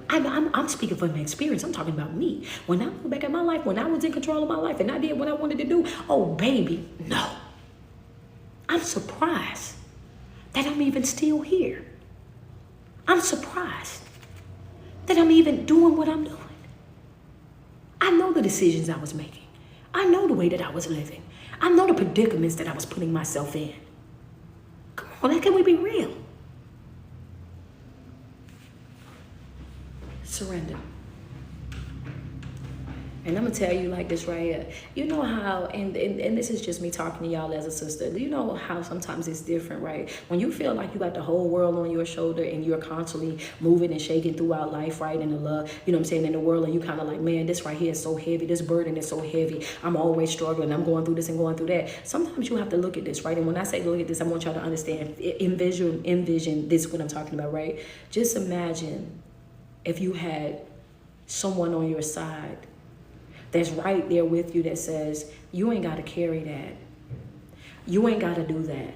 I'm speaking from experience. I'm talking about me. When I look back at my life, when I was in control of my life and I did what I wanted to do, oh, baby, no. I'm surprised that I'm even still here. I'm surprised that I'm even doing what I'm doing. I know the decisions I was making. I know the way that I was living. I know the predicaments that I was putting myself in. Come on, how can we be real? Surrender. And I'm going to tell you like this right here. You know how, and this is just me talking to y'all as a sister. You know how sometimes it's different, right? When you feel like you got the whole world on your shoulder and you're constantly moving and shaking throughout life, right? And the love, you know what I'm saying, in the world, and you kind of like, man, this right here is so heavy. This burden is so heavy. I'm always struggling. I'm going through this and going through that. Sometimes you have to look at this, right? And when I say look at this, I want y'all to understand, envision this is what I'm talking about, right? Just imagine if you had someone on your side that's right there with you that says, you ain't got to carry that. You ain't got to do that.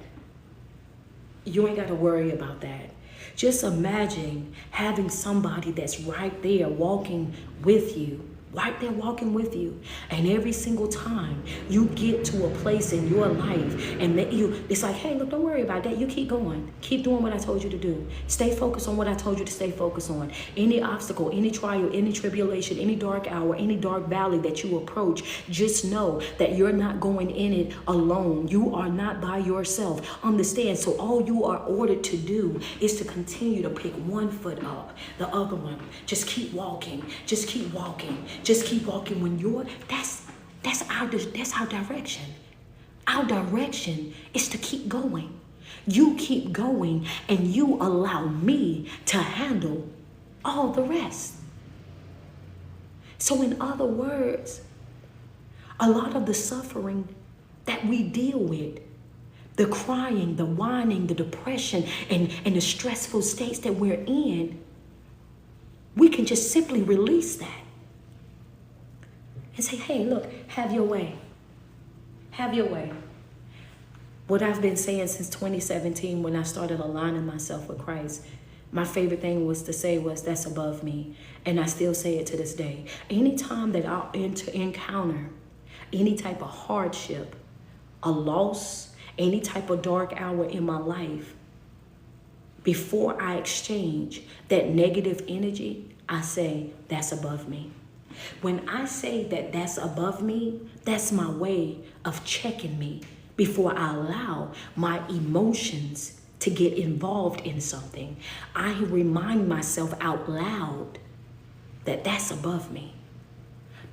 You ain't got to worry about that. Just imagine having somebody that's right there walking with you. Right there walking with you. And every single time you get to a place in your life and that it's like, hey, look, don't worry about that. You keep going. Keep doing what I told you to do. Stay focused on what I told you to stay focused on. Any obstacle, any trial, any tribulation, any dark hour, any dark valley that you approach, just know that you're not going in it alone. You are not by yourself. Understand? So all you are ordered to do is to continue to pick one foot up, the other one. Just keep walking. Just keep walking. Just keep walking. When you're, that's our direction. Our direction is to keep going. You keep going and you allow me to handle all the rest. So in other words, a lot of the suffering that we deal with, the crying, the whining, the depression, and the stressful states that we're in, we can just simply release that and say, hey, look, have your way. Have your way. What I've been saying since 2017 when I started aligning myself with Christ, my favorite thing was to say was, that's above me. And I still say it to this day. Anytime that I'll encounter any type of hardship, a loss, any type of dark hour in my life, before I exchange that negative energy, I say, that's above me. When I say that that's above me, that's my way of checking me before I allow my emotions to get involved in something. I remind myself out loud that that's above me.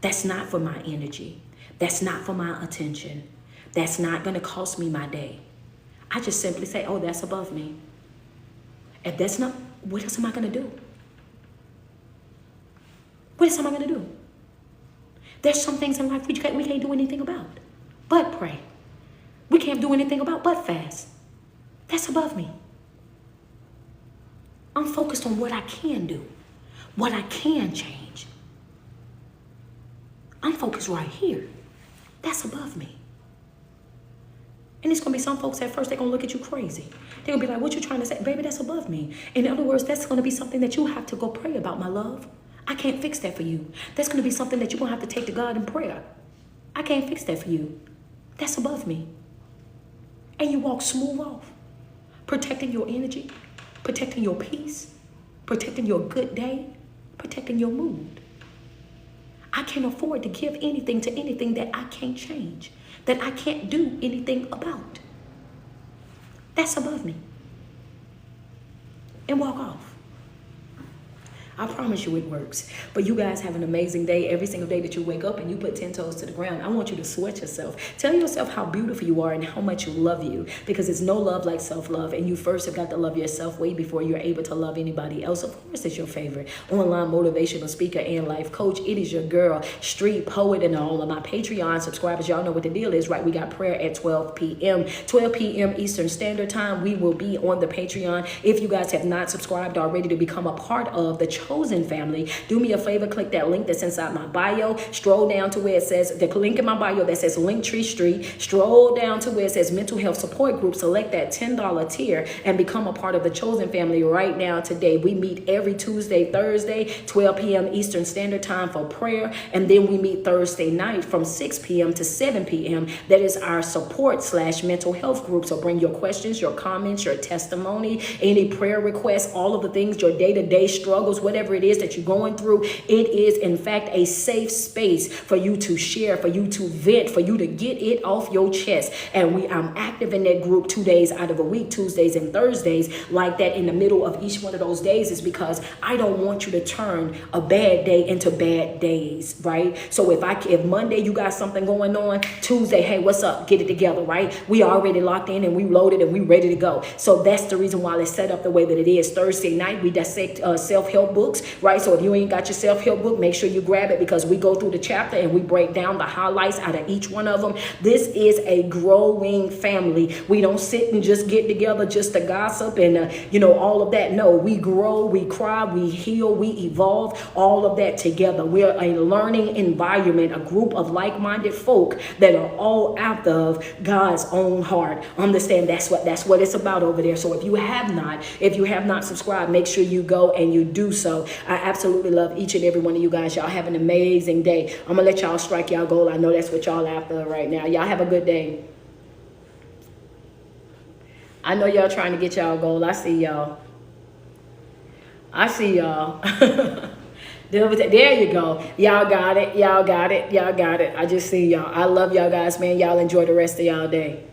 That's not for my energy. That's not for my attention. That's not going to cost me my day. I just simply say, oh, that's above me. If that's not, what else am I going to do? What else am I going to do? There's some things in life we can't do anything about but pray. We can't do anything about but fast. That's above me. I'm focused on what I can do, what I can change. I'm focused right here. That's above me. And it's going to be some folks at first, they're going to look at you crazy. They're going to be like, what you trying to say? Baby, that's above me. In other words, that's going to be something that you have to go pray about, my love. I can't fix that for you. That's going to be something that you're going to have to take to God in prayer. I can't fix that for you. That's above me. And you walk smooth off, protecting your energy, protecting your peace, protecting your good day, protecting your mood. I can't afford to give anything to anything that I can't change, that I can't do anything about. That's above me. And walk off. I promise you it works. But you guys have an amazing day. Every single day that you wake up and you put 10 toes to the ground, I want you to sweat yourself. Tell yourself how beautiful you are and how much you love you, because it's no love like self-love. And you first have got to love yourself way before you're able to love anybody else. Of course, it's your favorite online motivational speaker and life coach. It is your girl, street poet, and all of my Patreon subscribers. Y'all know what the deal is, right? We got prayer at 12 p.m. 12 p.m. Eastern Standard Time. We will be on the Patreon. If you guys have not subscribed already to become a part of the chosen family, do me a favor, click that link that's inside my bio, stroll down to where it says, the link in my bio that says Linktree Street, stroll down to where it says mental health support group, select that $10 tier and become a part of the chosen family right now today. We meet every Tuesday, Thursday, 12 p.m. Eastern Standard Time for prayer, and then we meet Thursday night from 6 p.m. to 7 p.m. That is our support / mental health group. So bring your questions, your comments, your testimony, any prayer requests, all of the things, your day-to-day struggles, whatever it is that you're going through. It is in fact a safe space for you to share, for you to vent, for you to get it off your chest. And I'm active in that group 2 days out of a week, Tuesdays and Thursdays, like that. In the middle of each one of those days is because I don't want you to turn a bad day into bad days, right? So if Monday you got something going on, Tuesday, hey, what's up? Get it together, right? We already locked in and we loaded and we ready to go. So that's the reason why it's set up the way that it is. Thursday night we dissect self-help books, right? So if you ain't got your self-help book, make sure you grab it, because we go through the chapter and we break down the highlights out of each one of them. This is a growing family. We don't sit and just get together just to gossip and all of that. No, we grow, we cry, we heal, we evolve, all of that together. We're a learning environment, a group of like-minded folk that are all out of God's own heart. Understand that's what it's about over there. So if you have not subscribed, make sure you go and you do so. I absolutely love each and every one of you guys. Y'all have an amazing day. I'm gonna let y'all strike y'all goal. I know that's what y'all after right now. Y'all have a good day. I know y'all trying to get y'all goal. I see y'all. There you go. Y'all got it. I just see y'all. I love y'all guys, man. Y'all enjoy the rest of y'all day.